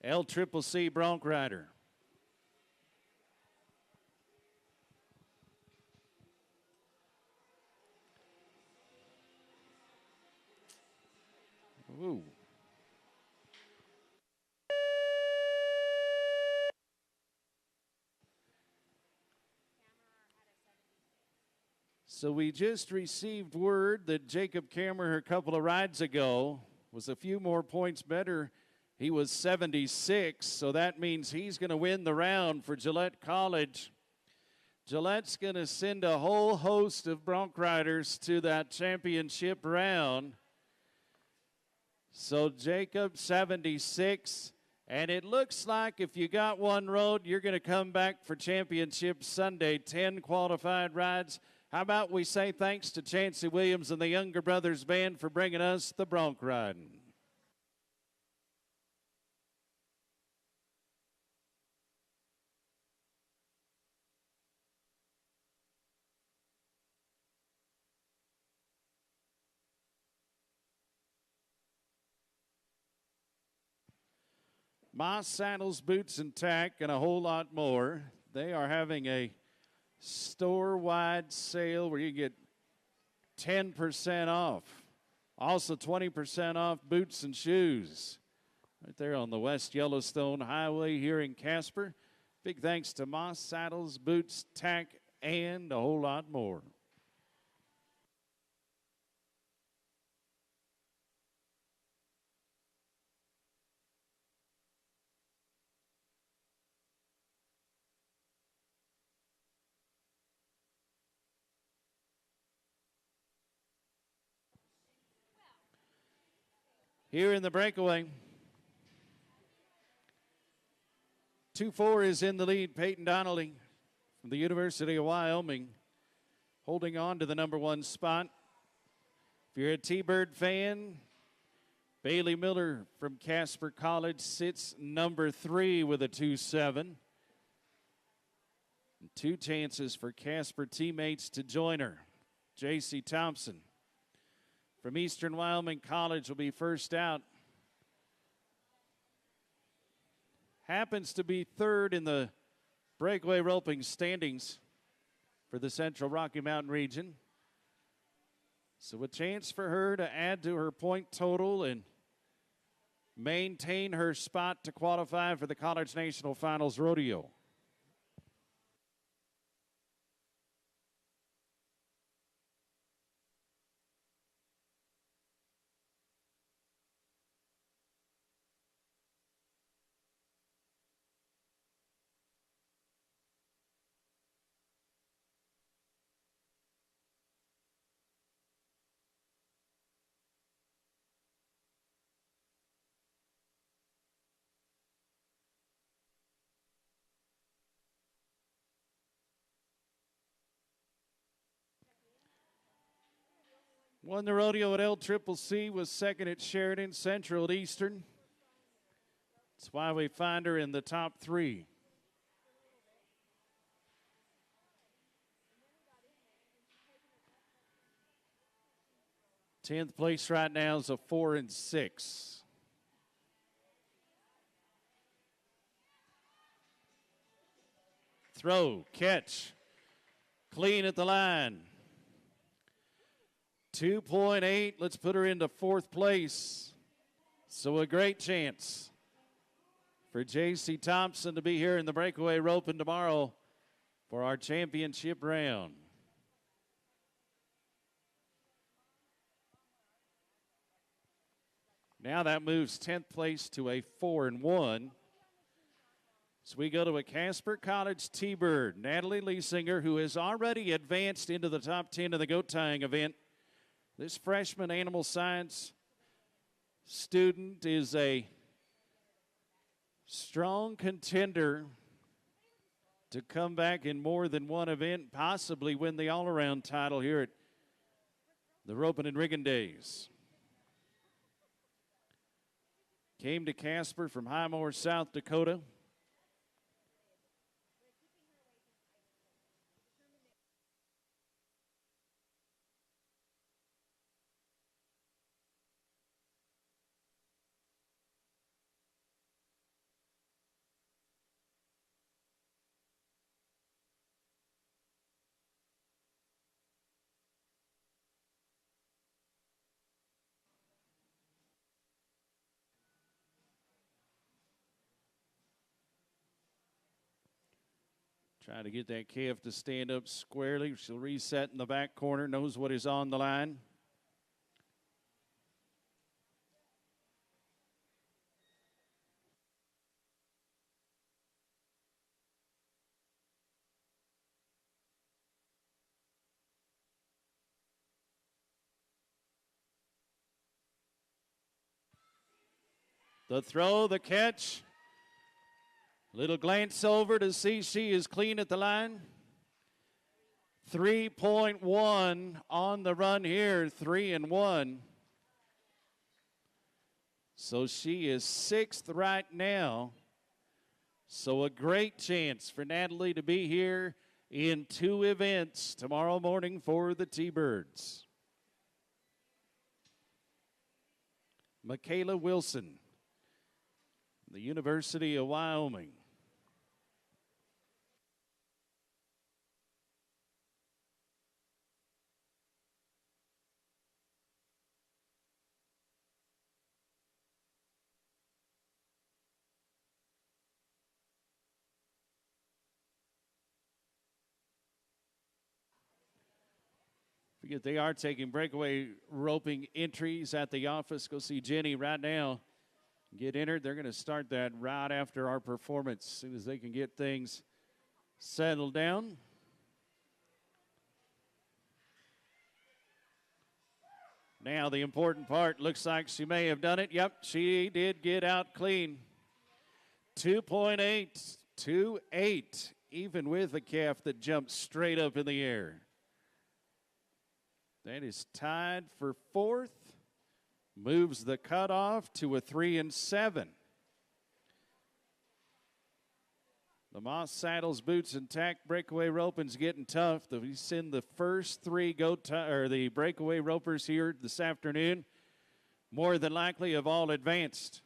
LCCC bronc rider. Ooh. So we just received word that Jacob Cameron a couple of rides ago was a few more points better. He was 76, so that means he's going to win the round for Gillette College. Gillette's going to send a whole host of bronc riders to that championship round. So Jacob, 76. And it looks like if you got one road, you're going to come back for championship Sunday. 10 qualified rides. How about we say thanks to Chancey Williams and the Younger Brothers Band for bringing us the bronc riding. Moss Saddles, Boots and Tack, and a whole lot more. They are having a store-wide sale where you get 10% off. Also 20% off boots and shoes. Right there on the West Yellowstone Highway here in Casper. Big thanks to Moss Saddles, Boots, Tack, and a whole lot more. Here in the breakaway, 2-4 is in the lead. Peyton Donnelly from the University of Wyoming holding on to the number 1 spot. If you're a T-Bird fan, Bailey Miller from Casper College sits number 3 with a 2-7. And 2 chances for Casper teammates to join her. J.C. Thompson from Eastern Wyoming College will be first out. Happens to be 3rd in the breakaway roping standings for the Central Rocky Mountain region. So a chance for her to add to her point total and maintain her spot to qualify for the College National Finals Rodeo. Won the rodeo at LCCC, was 2nd at Sheridan, Central at Eastern. That's why we find her in the top 3. Tenth place right now is a 4 and 6. Throw, catch, clean at the line. 2.8, let's put her into 4th place. So a great chance for J.C. Thompson to be here in the breakaway roping tomorrow for our championship round. Now that moves 10th place to a 4-1. So we go to a Casper College T-Bird, Natalie Leesinger, who has already advanced into the top 10 of the goat tying event. This freshman animal science student is a strong contender to come back in more than one event, possibly win the all-around title here at the Roping and Rigging Days. Came to Casper from Highmore, South Dakota. Trying to get that calf to stand up squarely. She'll reset in the back corner, knows what is on the line. The throw, the catch. Little glance over to see she is clean at the line. 3.1 on the run here, 3-1. So she is 6th right now. So a great chance for Natalie to be here in 2 events tomorrow morning for the T-Birds. Michaela Wilson, the University of Wyoming. Forget they are taking breakaway roping entries at the office. Go see Jenny right now. Get entered. They're going to start that right after our performance as soon as they can get things settled down. Now the important part, looks like she may have done it. Yep, she did get out clean. 2.8, 2.8, even with a calf that jumped straight up in the air. That is tied for 4th. Moves the cutoff to a 3-7. The Moss Saddles boots and tack breakaway roping's getting tough. We send the first 3 the breakaway ropers here this afternoon. More than likely have all advanced.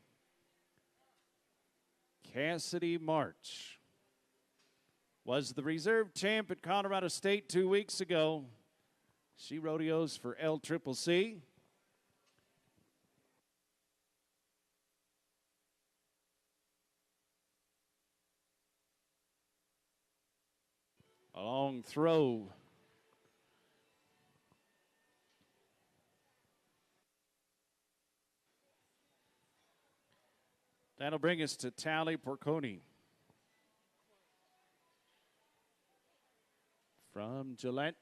Cassidy March was the reserve champ at Colorado State 2 weeks ago. She rodeos for LCCC. A long throw. That'll bring us to Tally Porconi from Gillette.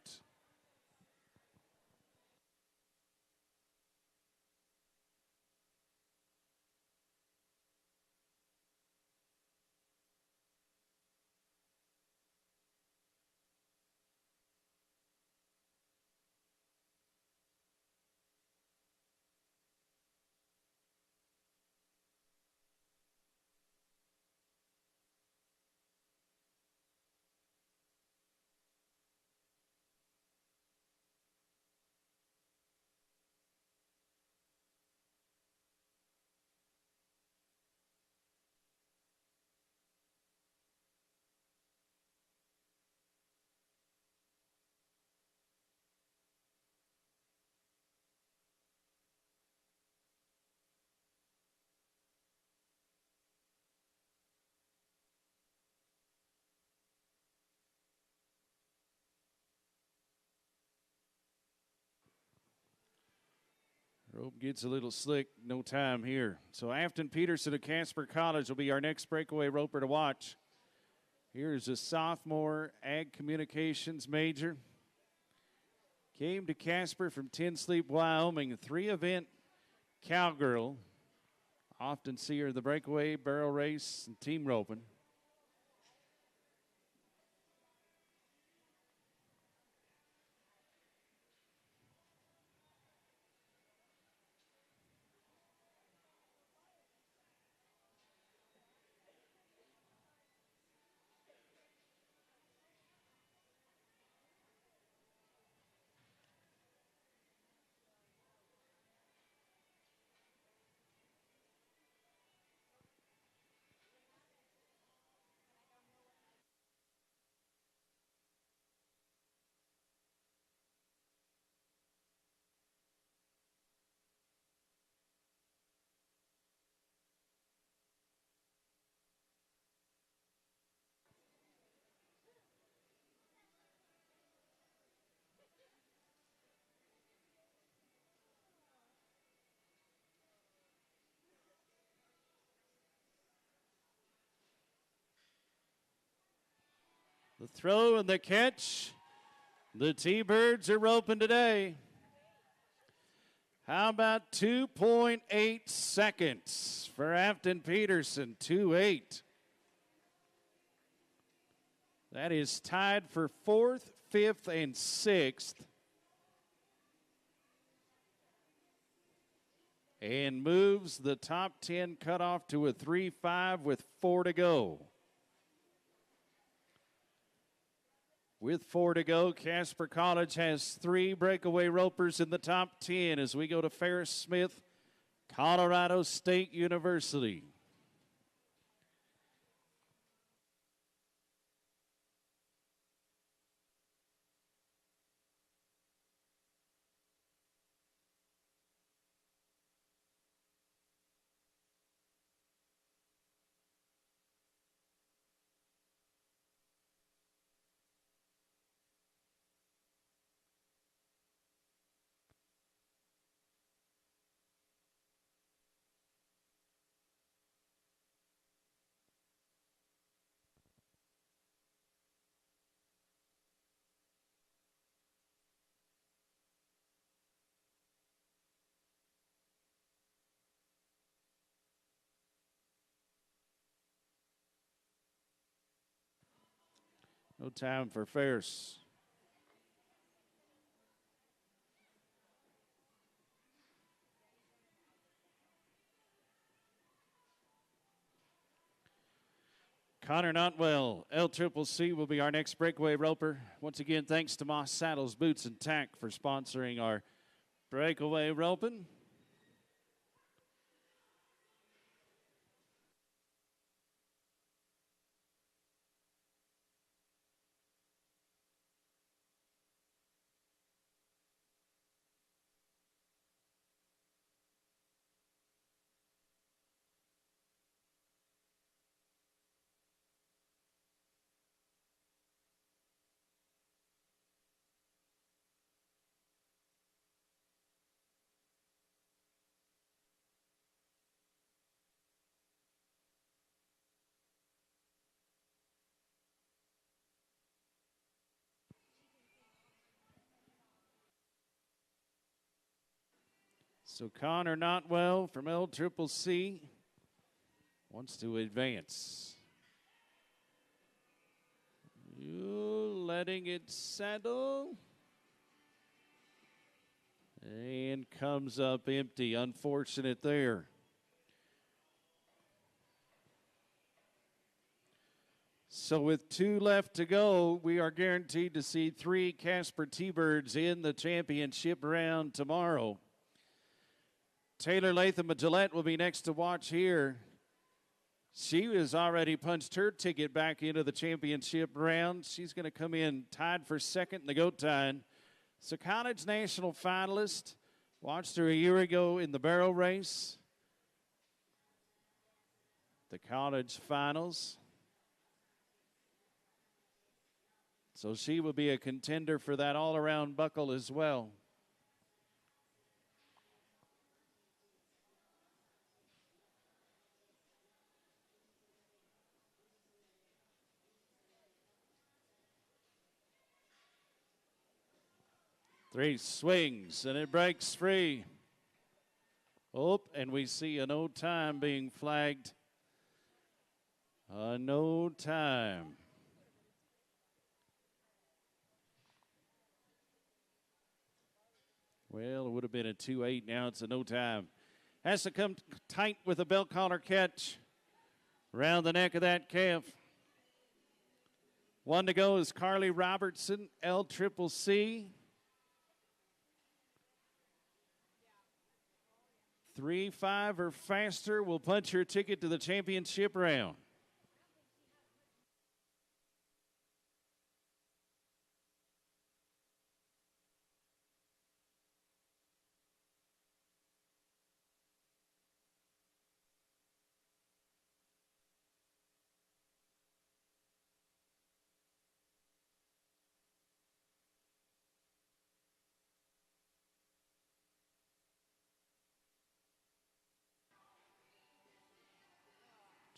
Rope gets a little slick, no time here. So Afton Peterson of Casper College will be our next breakaway roper to watch. Here's a sophomore ag communications major. Came to Casper from Tin Sleep, Wyoming, 3-event cowgirl. Often see her in the breakaway, barrel race, and team roping. The throw and the catch. The T-Birds are roping today. How about 2.8 seconds for Afton Peterson, 2.8. That is tied for 4th, 5th, and 6th. And moves the top 10 cutoff to a 3.5 with 4 to go. With 4 to go, Casper College has 3 breakaway ropers in the top 10 as we go to Ferris Smith, Colorado State University. No time for Ferris. Connor Notwell, LCCC, will be our next breakaway roper. Once again, thanks to Moss Saddles, Boots, and Tack for sponsoring our breakaway roping. So Connor Notwell from LCCC wants to advance. Letting it settle. And comes up empty. Unfortunate there. So with 2 left to go, we are guaranteed to see 3 Casper T-Birds in the championship round tomorrow. Taylor Latham of Gillette will be next to watch here. She has already punched her ticket back into the championship round. She's going to come in tied for 2nd in the goat time. So college national finalist. Watched her a year ago in the barrel race. The college finals. So she will be a contender for that all-around buckle as well. 3 swings, and it breaks free. Oh, and we see a no time being flagged. No time. Well, it would have been a 2-8. Now it's a no time. Has to come tight with a belt collar catch around the neck of that calf. 1 to go is Carly Robertson, LCCC. 3-5 or faster will punch your ticket to the championship round.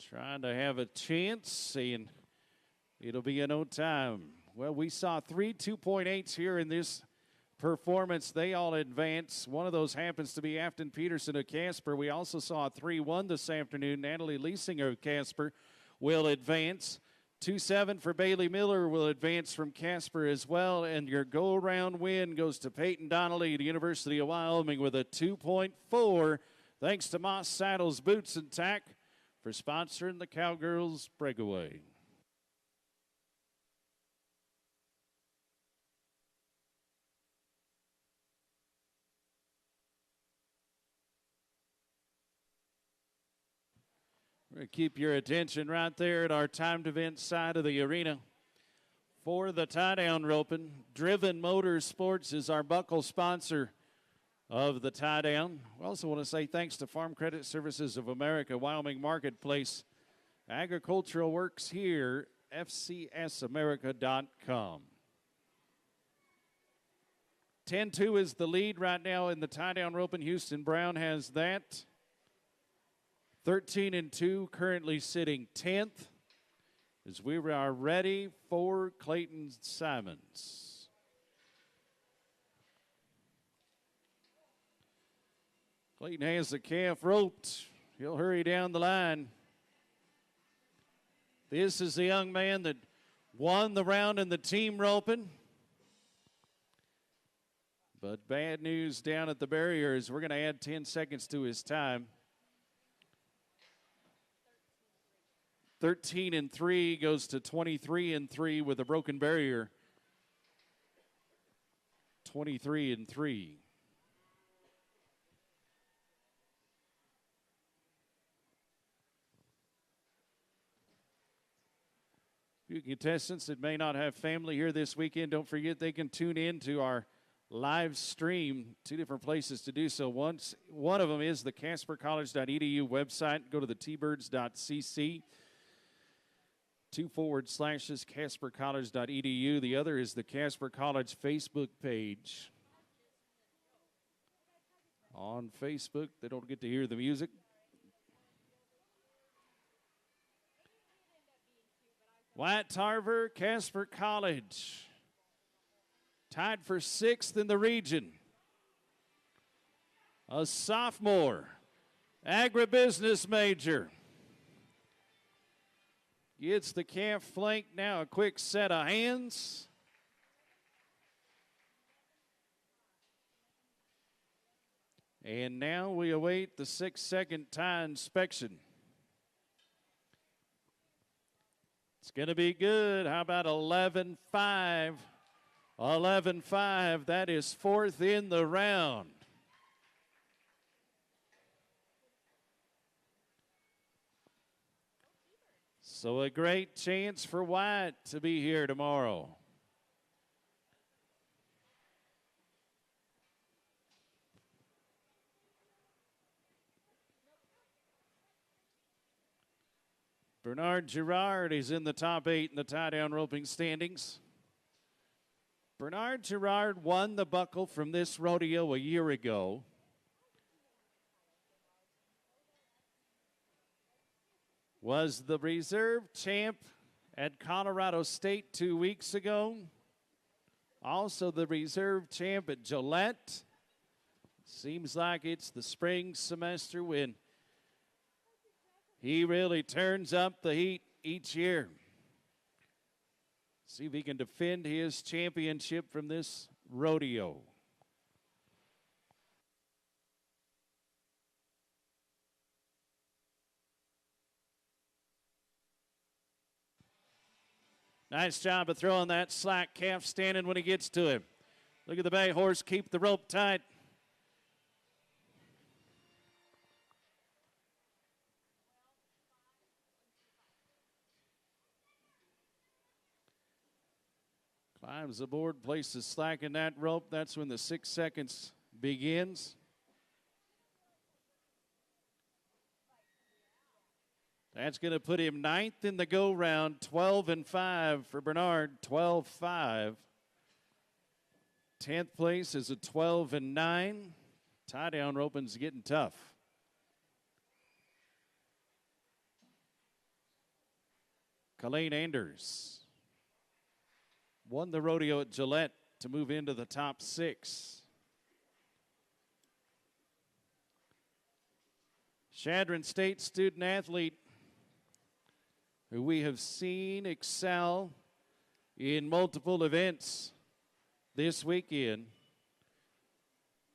Trying to have a chance, seeing it'll be a no time. Well, we saw 3 2.8s here in this performance. They all advance. One of those happens to be Afton Peterson of Casper. We also saw a 3-1 this afternoon. Natalie Leasinger of Casper will advance. 2-7 for Bailey Miller will advance from Casper as well. And your go-around win goes to Peyton Donnelly, the University of Wyoming, with a 2.4. Thanks to Moss Saddles Boots and Tack for sponsoring the Cowgirls Breakaway. We're going to keep your attention right there at our timed event side of the arena. For the tie-down roping, Driven Motorsports is our buckle sponsor of the tie-down. We also want to say thanks to Farm Credit Services of America, Wyoming Marketplace, Agricultural Works here, FCSAmerica.com. 10-2 is the lead right now in the tie-down roping. Houston Brown has that. 13-2, currently sitting 10th, as we are ready for Clayton Simons. Clayton has the calf roped. He'll hurry down the line. This is the young man that won the round in the team roping. But bad news down at the barrier is we're going to add 10 seconds to his time. 13-3 goes to 23-3 with a broken barrier. 23-3. Few contestants that may not have family here this weekend, don't forget they can tune in to our live stream. 2 different places to do so. One of them is the caspercollege.edu website. Go to the tbirds.cc. 2// caspercollege.edu. The other is the Casper College Facebook page. On Facebook, they don't get to hear the music. Wyatt Tarver, Casper College, tied for 6th in the region. A sophomore, agribusiness major. Gets the calf flank, now a quick set of hands. And now we await the 6-second tie inspection. It's going to be good. How about 11-5? 11-5, that is 4th in the round. So a great chance for Wyatt to be here tomorrow. Bernard Girard is in the top 8 in the tie-down roping standings. Bernard Girard won the buckle from this rodeo a year ago. Was the reserve champ at Colorado State 2 weeks ago. Also the reserve champ at Gillette. Seems like it's the spring semester when he really turns up the heat each year. See if he can defend his championship from this rodeo. Nice job of throwing that slack calf standing when he gets to him. Look at the bay horse, keep the rope tight. Climbs aboard, places slack in that rope. That's when the 6 seconds begins. That's going to put him ninth in the go round, 12-5 for Bernard, 12-5. 10th place is a 12-9. Tie down roping's getting tough. Colleen Anders won the rodeo at Gillette to move into the top 6. Chadron State student athlete who we have seen excel in multiple events this weekend.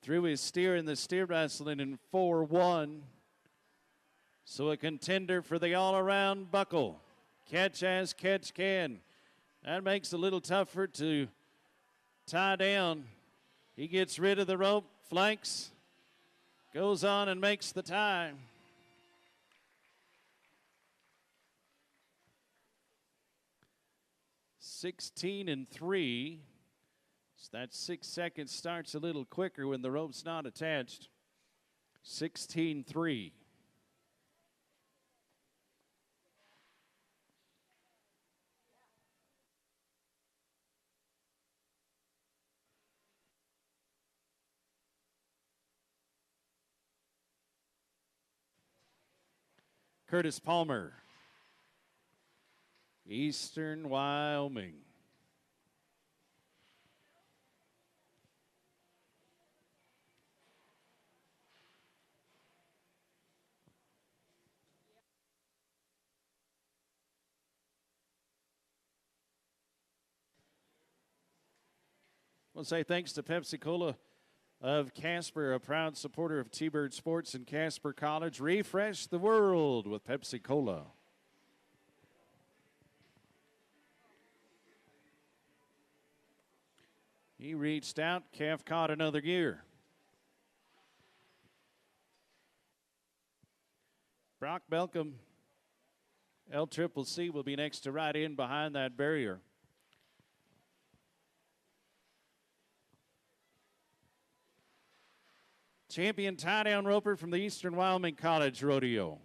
Threw his steer in the steer wrestling in 4-1. So a contender for the all-around buckle. Catch as catch can. That makes it a little tougher to tie down. He gets rid of the rope, flanks, goes on and makes the tie. (16-3). So that 6 seconds starts a little quicker when the rope's not attached. 16-3. Curtis Palmer, Eastern Wyoming. We'll say thanks to Pepsi Cola of Casper, a proud supporter of T-Bird Sports and Casper College. Refresh the world with Pepsi Cola. He reached out, calf caught another gear. Brock Belcom, LCCC, will be next to ride in behind that barrier. Champion tie-down roper from the Eastern Wyoming College Rodeo.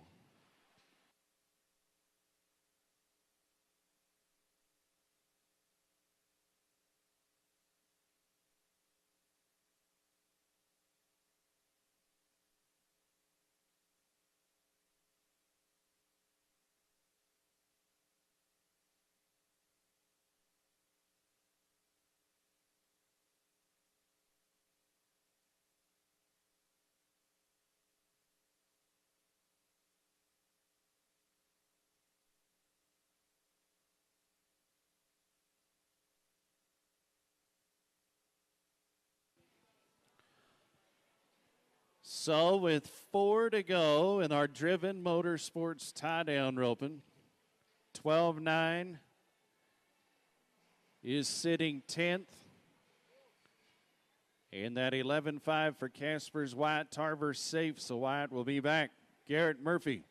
So with 4 to go in our Driven Motorsports tie-down roping, 12-9 is sitting 10th. And that 11-5 for Casper's Wyatt Tarver safe, so Wyatt will be back. Garrett Murphy,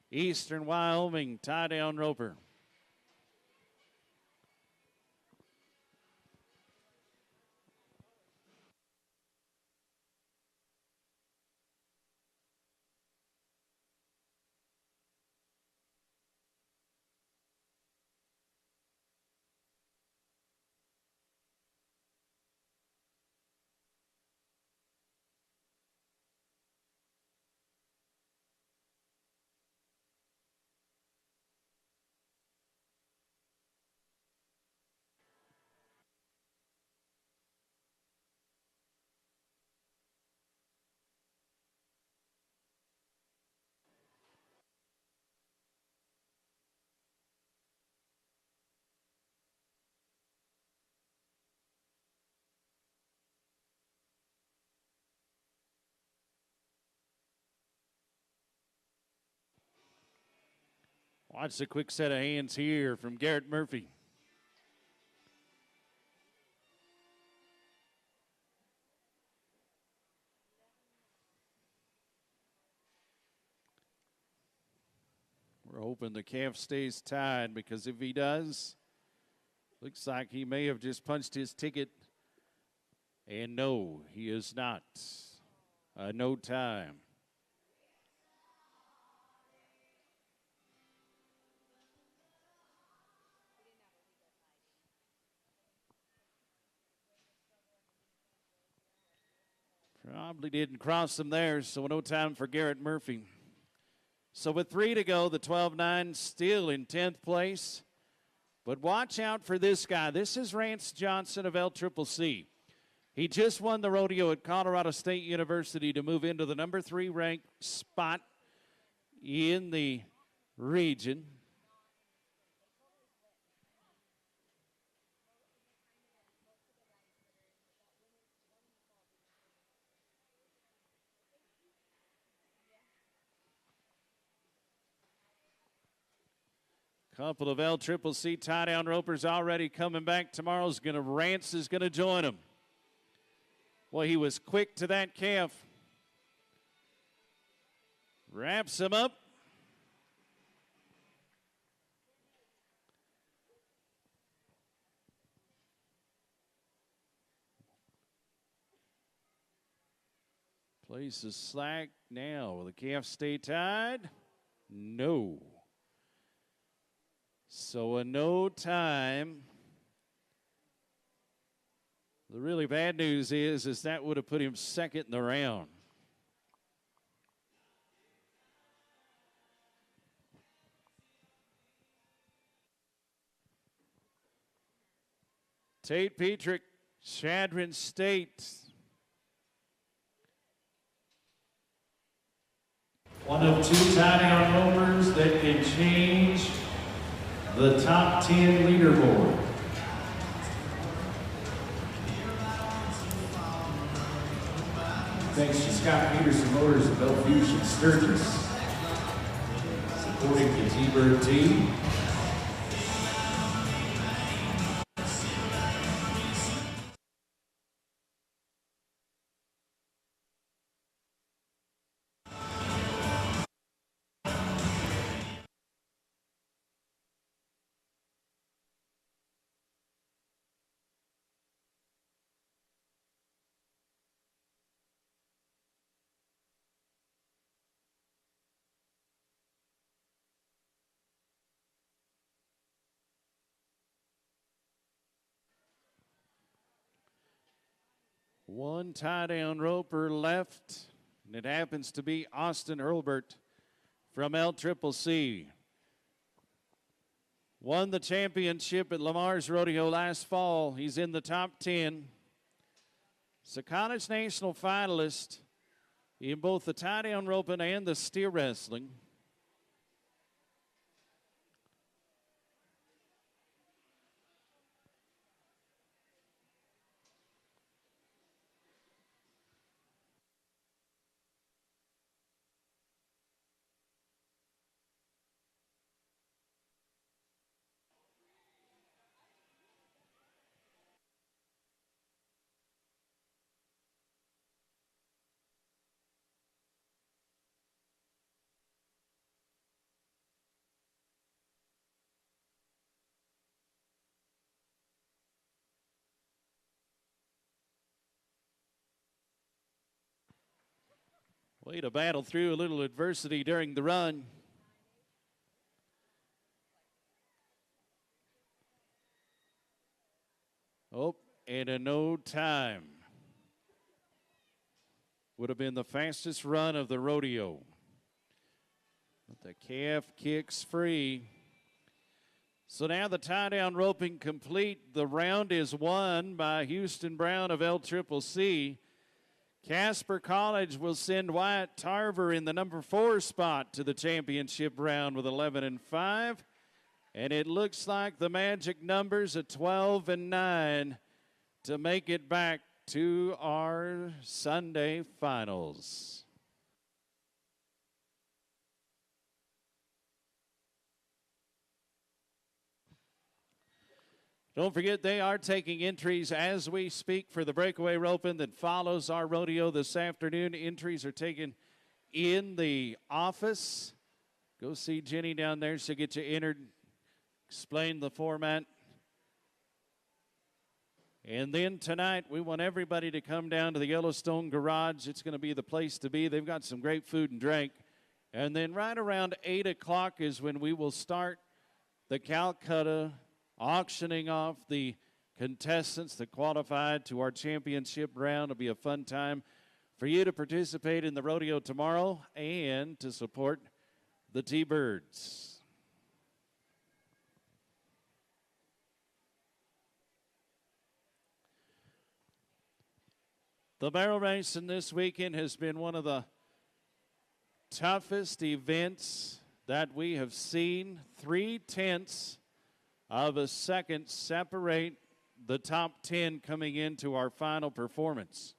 Eastern Wyoming tie-down roper. Watch the quick set of hands here from Garrett Murphy. We're hoping the calf stays tied, because if he does, looks like he may have just punched his ticket. And no, he is not. No time. Probably didn't cross him there, so no time for Garrett Murphy. So with 3 to go, the 12-9 still in 10th place. But watch out for this guy. This is Rance Johnson of LCCC. He just won the rodeo at Colorado State University to move into the number 3 ranked spot in the region. Couple of LCCC tie-down ropers already coming back. Rance is going to join him. Well, he was quick to that calf. Wraps him up. Places slack now. Will the calf stay tied? No. So a no time. The really bad news is that would have put him second in the round. Tate Petrick, Chadron State. One of 2 tie-down ropers that can change the top 10 leaderboard. Thanks to Scott Peterson Motors of Bellevue and Sturgis. Supporting the T-Bird team. One tie-down roper left, and it happens to be Austin Hurlbert from LCCC. Won the championship at Lamar's Rodeo last fall. He's in the top 10. He's a college national finalist in both the tie-down roping and the steer wrestling. Way to battle through a little adversity during the run. Oh, and a no time. Would have been the fastest run of the rodeo. But the calf kicks free. So now the tie-down roping complete. The round is won by Houston Brown of LCCC. Casper College will send Wyatt Tarver in the number 4 spot to the championship round with 11-5. And it looks like the magic numbers at 12-9 to make it back to our Sunday finals. Don't forget, they are taking entries as we speak for the breakaway roping that follows our rodeo this afternoon. Entries are taken in the office. Go see Jenny down there. She'll get you entered, explain the format. And then tonight, we want everybody to come down to the Yellowstone Garage. It's going to be the place to be. They've got some great food and drink. And then right around 8 o'clock is when we will start the Calcutta auctioning off the contestants that qualified to our championship round. It'll be a fun time for you to participate in the rodeo tomorrow and to support the T-Birds. The barrel racing this weekend has been one of the toughest events that we have seen. 3/10 of a second separate the top 10 coming into our final performance.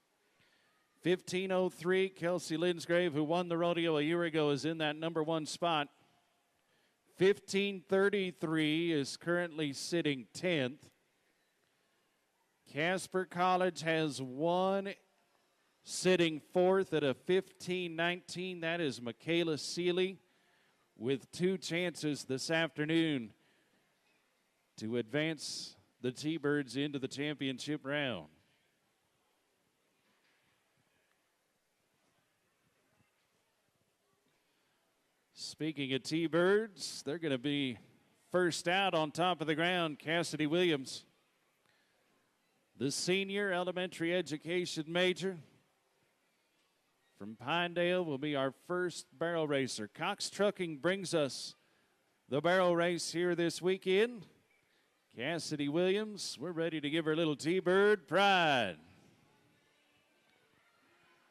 15:03, Kelsey Linsgrave, who won the rodeo a year ago, is in that number 1 spot. 15:33 is currently sitting 10th. Casper College has one sitting 4th at a 15:19. That is Michaela Seeley with 2 chances this afternoon to advance the T-Birds into the championship round. Speaking of T-Birds, they're going to be first out on top of the ground. Cassidy Williams, the senior elementary education major from Pinedale, will be our first barrel racer. Cox Trucking brings us the barrel race here this weekend. Cassidy Williams, we're ready to give her a little T-Bird pride.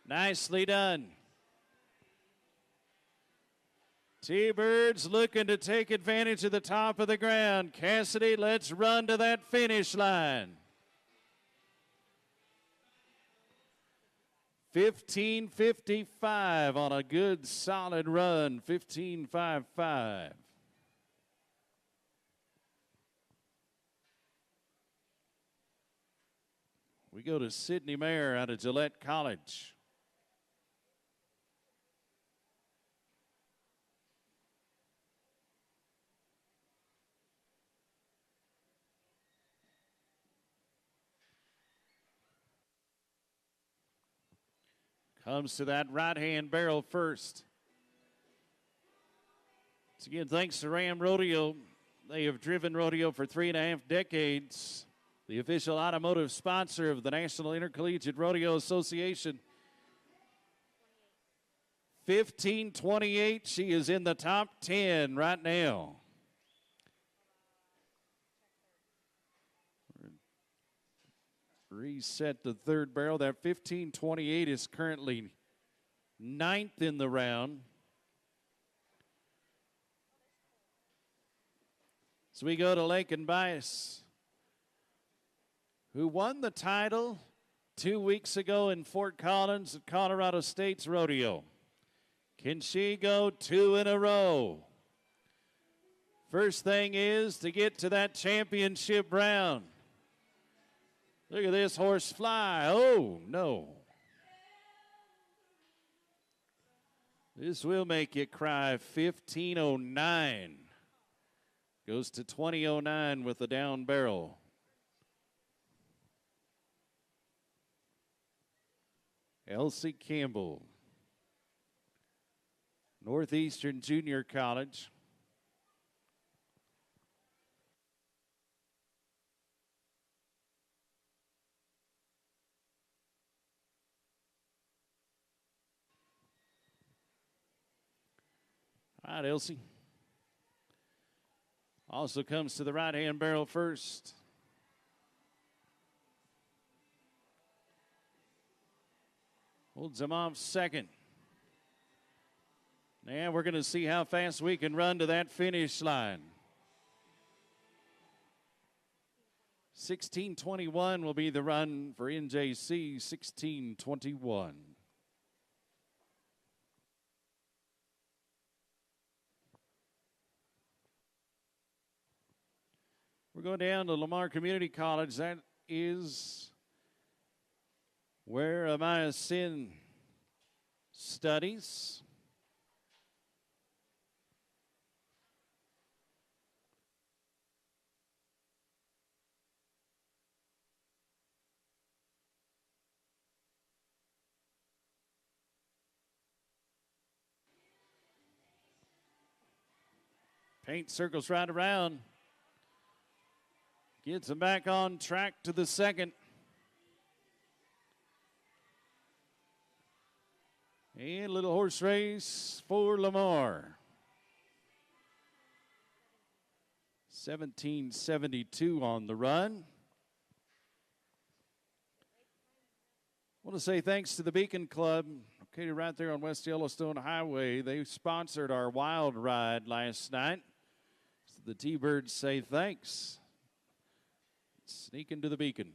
Nicely done. T-Birds looking to take advantage of the top of the ground. Cassidy, let's run to that finish line. 15:55 on a good solid run. 15:55. We go to Sydney Mayer out of Gillette College. Comes to that right-hand barrel first. So again, thanks to Ram Rodeo. They have driven rodeo for 3.5 decades. The official automotive sponsor of the National Intercollegiate Rodeo Association. 15:28, she is in the top 10 right now. Reset the third barrel. That 15:28 is currently 9th in the round. So we go to Lakin Bias, who won the title 2 weeks ago in Fort Collins at Colorado State's rodeo. Can she go 2 in a row? First thing is to get to that championship round. Look at this horse fly. Oh, no. This will make you cry. 15:09. Goes to 20:09 with the down barrel. Elsie Campbell, Northeastern Junior College. All right, Elsie. Also comes to the right-hand barrel first. Holds him off second. And we're going to see how fast we can run to that finish line. 16:21 will be the run for NJC, 16:21. We're going down to Lamar Community College. That is where Amaya Sin studies. Paint circles right around. Gets him back on track to the second. And a little horse race for Lamar. 1772 on the run. I want to say thanks to the Beacon Club, located right there on West Yellowstone Highway. They sponsored our wild ride last night. So the T-Birds say thanks. Sneak into the Beacon.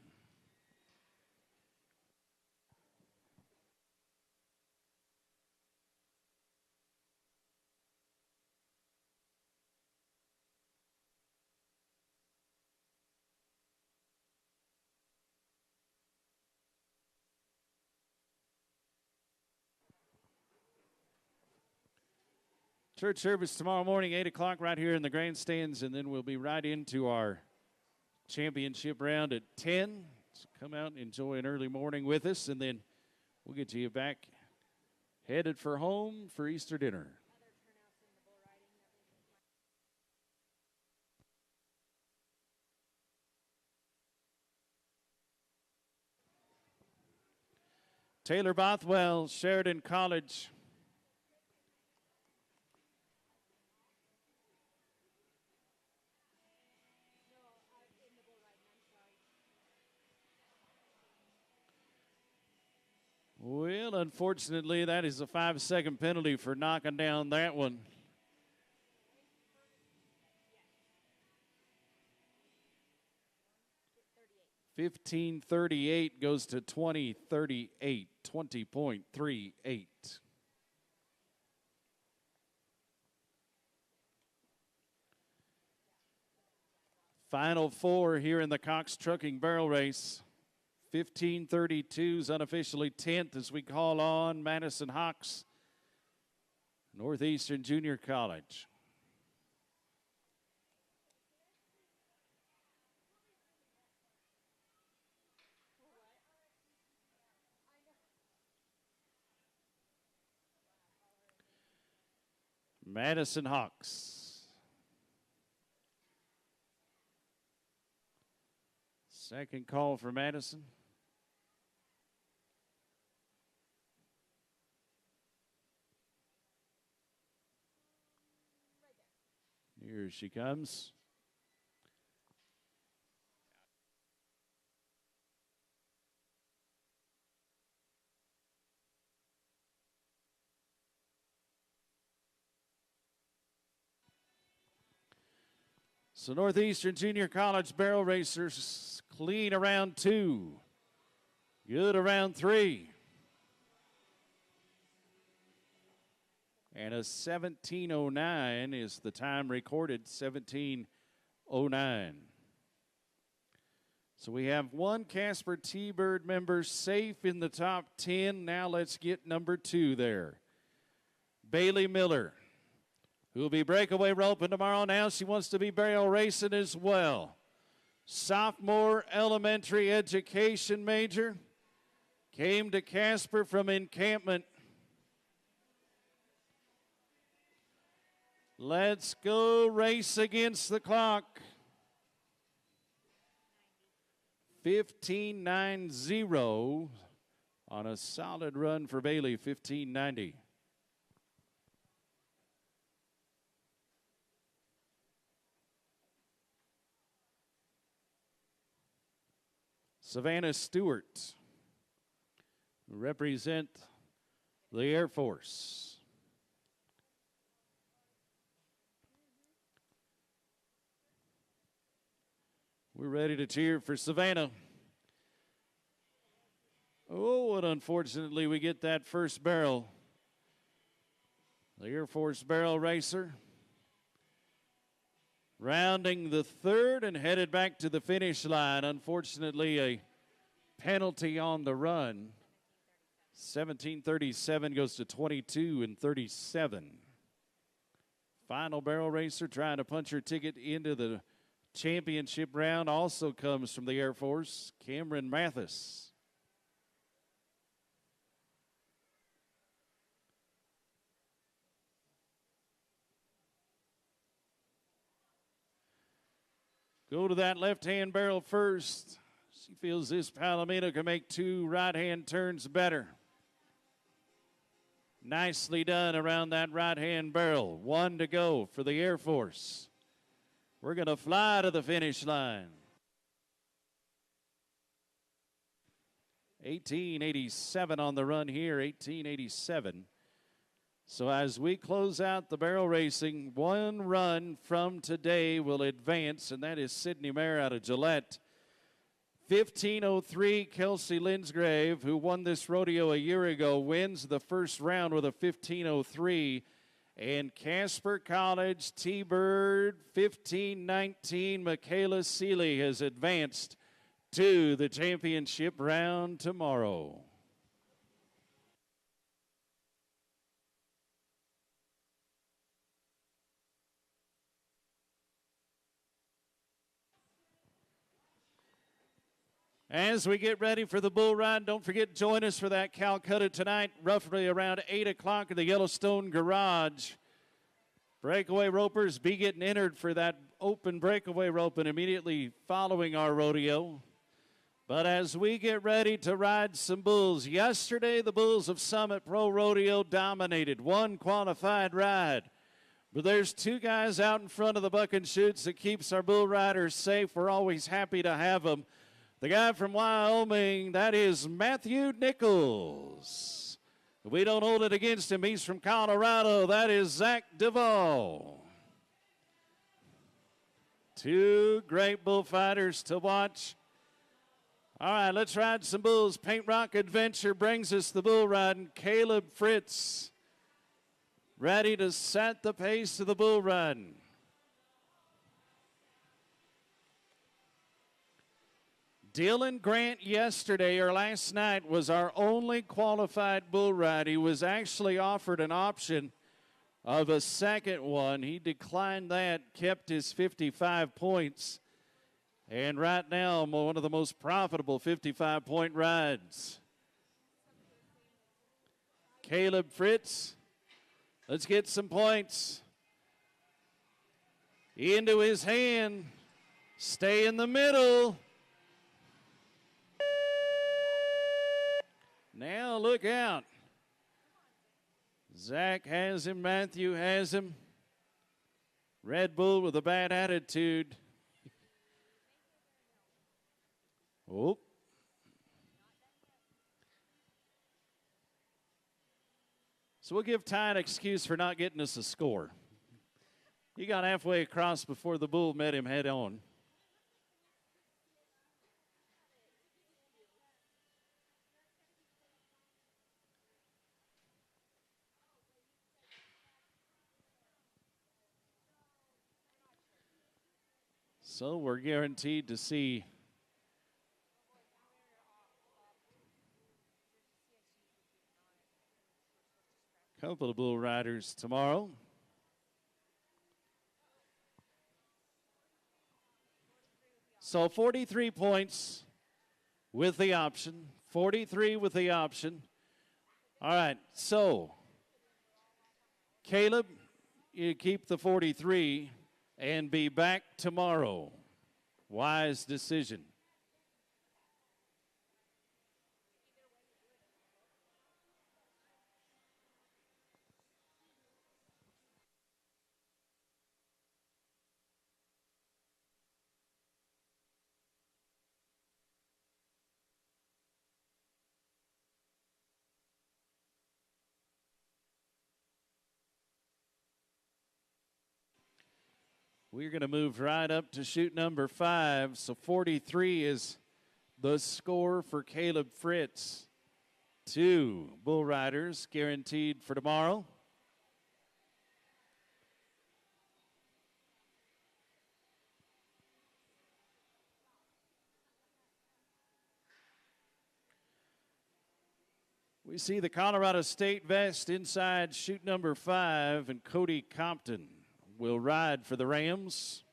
Church service tomorrow morning, 8 o'clock, right here in the grandstands, and then we'll be right into our championship round at 10. So come out and enjoy an early morning with us, and then we'll get you back headed for home for Easter dinner. Taylor Bothwell, Sheridan College. Well, unfortunately, that is a 5-second penalty for knocking down that one. $15.38 goes to $20.38, 20.38. Final four here in the Cox Trucking Barrel Race. 1532 is unofficially 10th as we call on Madison Hawks, Northeastern Junior College. Madison Hawks. Second call for Madison. Here she comes. So Northeastern Junior College barrel racers clean around 2. Good around 3. And a 17:09 is the time recorded, 17:09. So we have one Casper T-Bird member safe in the top 10. Now let's get number 2 there. Bailey Miller, who will be breakaway roping tomorrow. Now she wants to be barrel racing as well. Sophomore elementary education major. Came to Casper from encampment. Let's go race against the clock. 15:90 on a solid run for Bailey, 15:90. Savannah Stewart, who represent the Air Force. We're ready to cheer for Savannah. Oh, and unfortunately we get that first barrel. The Air Force barrel racer rounding the third and headed back to the finish line. Unfortunately, a penalty on the run. 17:37 goes to 22:37. Final barrel racer trying to punch her ticket into the championship round also comes from the Air Force, Cameron Mathis. Go to that left-hand barrel first. She feels this Palomino can make two right-hand turns better. Nicely done around that right-hand barrel. One to go for the Air Force. We're going to fly to the finish line. 18:87 on the run here, 18:87. So as we close out the barrel racing, one run from today will advance, and that is Sydney Mare out of Gillette. 15:03, Kelsey Linsgrave, who won this rodeo a year ago, wins the first round with a 15:03. And Casper College T-Bird 15:19, Michaela Seeley has advanced to the championship round tomorrow. As we get ready for the bull ride, don't forget to join us for that Calcutta tonight, roughly around 8 o'clock at the Yellowstone Garage. Breakaway ropers be getting entered for that open breakaway rope and immediately following our rodeo. But as we get ready to ride some bulls, yesterday the bulls of Summit Pro Rodeo dominated. One qualified ride. But there's two guys out in front of the buck and shoots that keeps our bull riders safe. We're always happy to have them. The guy from Wyoming, that is Matthew Nichols. We don't hold it against him. He's from Colorado. That is Zach Duvall. Two great bullfighters to watch. All right, let's ride some bulls. Paint Rock Adventure brings us the bull riding. Caleb Fritz ready to set the pace of the bull riding. Dylan Grant yesterday or last night was our only qualified bull ride. He was actually offered an option of a second one. He declined that, kept his 55 points. And right now, one of the most profitable 55-point rides. Caleb Fritz, let's get some points. Into his hand, stay in the middle. Now look out. Zach has him, Matthew has him. Red Bull with a bad attitude. Oh. So we'll give Ty an excuse for not getting us a score. He got halfway across before the bull met him head on. So we're guaranteed to see a couple of bull riders tomorrow. So 43 points with the option. 43 with the option. All right, so Caleb, you keep the 43 and be back tomorrow. Wise decision. We're going to move right up to chute number 5. So 43 is the score for Caleb Fritz. 2 bull riders guaranteed for tomorrow. We see the Colorado State vest inside chute number 5, and Cody Compton will ride for the Rams.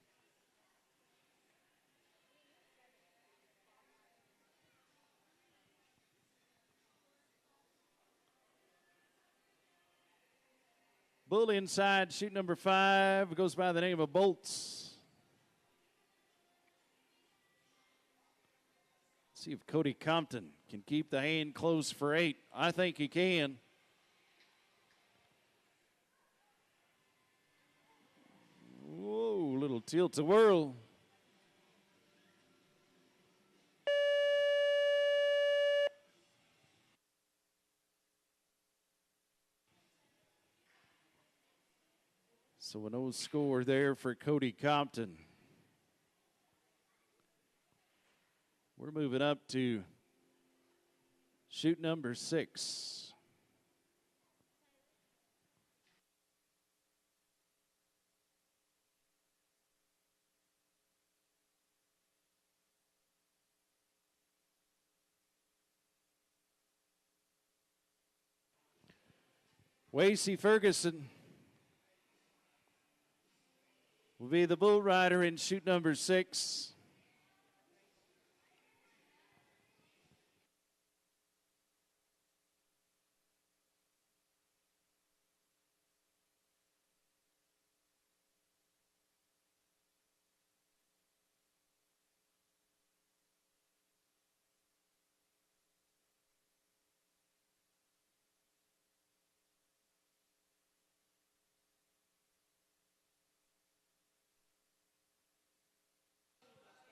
Bull inside chute number 5 goes by the name of Bolts. See if Cody Compton can keep the hand close for 8. I think he can. Whoa, little tilt-a-whirl. So a no score there for Cody Compton. We're moving up to chute number 6. Wasey Ferguson will be the bull rider in chute number 6.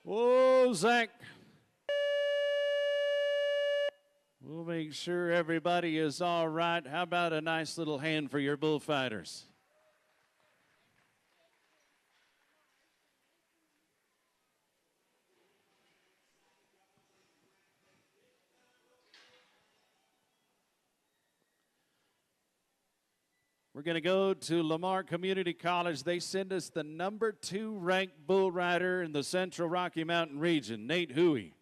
Whoa, Zach. We'll make sure everybody is all right. How about a nice little hand for your bullfighters? We're going to go to Lamar Community College. They send us the number 2 ranked bull rider in the Central Rocky Mountain region, Nate Huey.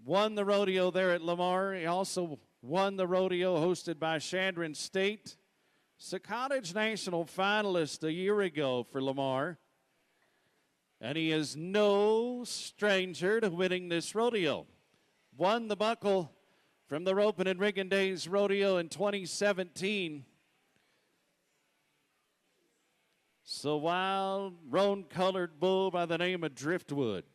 Won the rodeo there at Lamar. He also won the rodeo hosted by Chandron State. Cottage National finalist a year ago for Lamar. And he is no stranger to winning this rodeo. Won the buckle from the Roping and Riggin Days Rodeo in 2017. So wild, roan-colored bull by the name of Driftwood.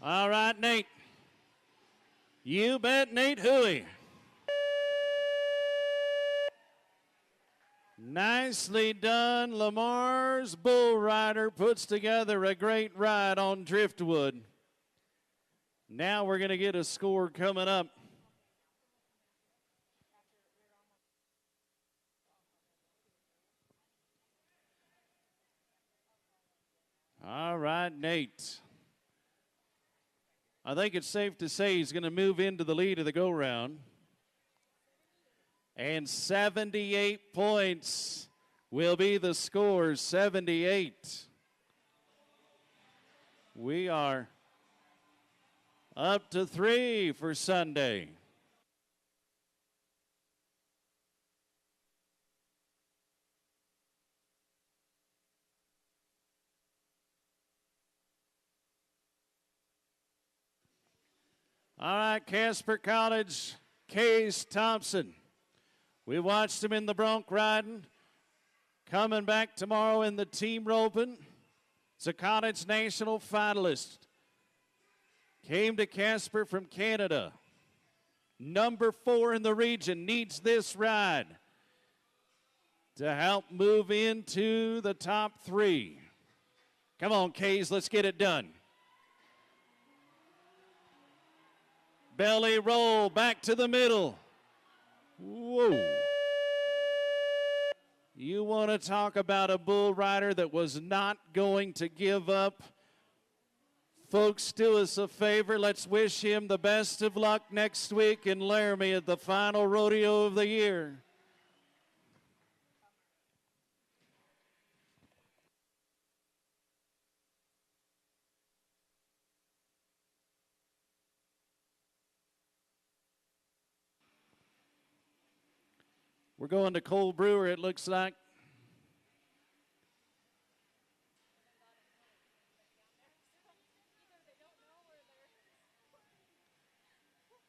All right, Nate. You bet, Nate Huey. Nicely done. Lamar's bull rider puts together a great ride on Driftwood. Now we're going to get a score coming up. All right, Nate. I think it's safe to say he's going to move into the lead of the go-round. And 78 points will be the score, 78. We are up to 3 for Sunday. All right, Casper College, Case Thompson. We watched him in the bronc riding. Coming back tomorrow in the team roping. It's a Cottage National finalist. Came to Casper from Canada. Number 4 in the region, needs this ride to help move into the top 3. Come on, Kays, let's get it done. Belly roll, back to the middle. Whoa. You want to talk about a bull rider that was not going to give up. Folks, do us a favor. Let's wish him the best of luck next week in Laramie at the final rodeo of the year. We're going to Cole Brewer, it looks like.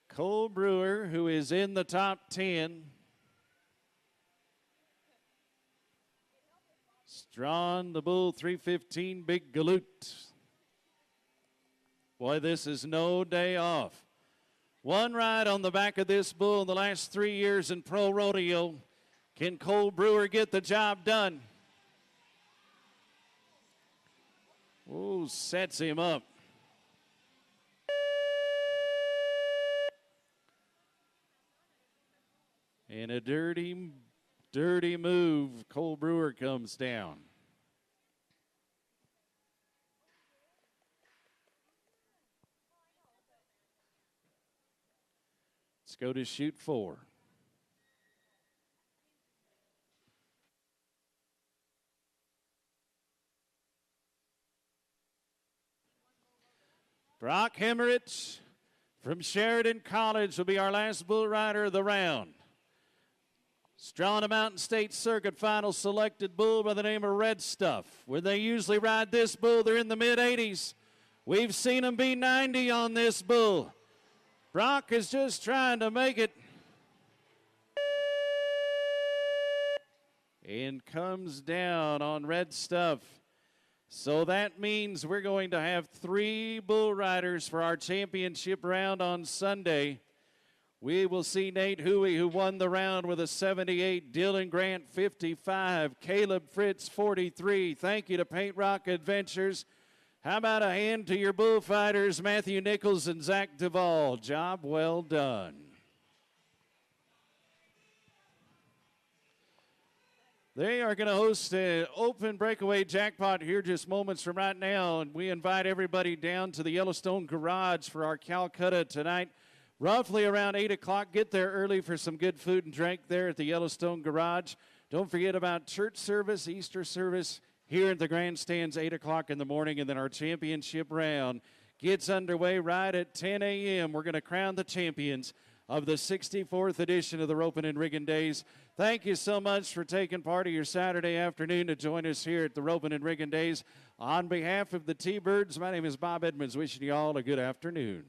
Cole Brewer, who is in the top 10. Strawn, the bull, 315, Big Galoot. Boy, this is no day off. One ride on the back of this bull in the last 3 years in pro rodeo. Can Cole Brewer get the job done? Oh, sets him up. And a dirty, dirty move. Cole Brewer comes down. Let's go to chute 4. Brock Hemmerich from Sheridan College will be our last bull rider of the round. Strawn, a Mountain State Circuit final selected bull by the name of Red Stuff. When they usually ride this bull, they're in the mid-80s. We've seen them be 90 on this bull. Brock is just trying to make it. And comes down on Red Stuff. So that means we're going to have 3 bull riders for our championship round on Sunday. We will see Nate Huey, who won the round with a 78, Dylan Grant 55, Caleb Fritz 43. Thank you to Paint Rock Adventures. How about a hand to your bullfighters, Matthew Nichols and Zach Duvall. Job well done. They are going to host an open breakaway jackpot here just moments from right now, and we invite everybody down to the Yellowstone Garage for our Calcutta tonight. Roughly around 8 o'clock. Get there early for some good food and drink there at the Yellowstone Garage. Don't forget about church service, Easter service here at the grandstands, 8 o'clock in the morning, and then our championship round gets underway right at 10 a.m. We're going to crown the champions of the 64th edition of the Roping and Rigging Days. Thank you so much for taking part of your Saturday afternoon to join us here at the Roping and Rigging Days. On behalf of the T-Birds, my name is Bob Edmonds, wishing you all a good afternoon.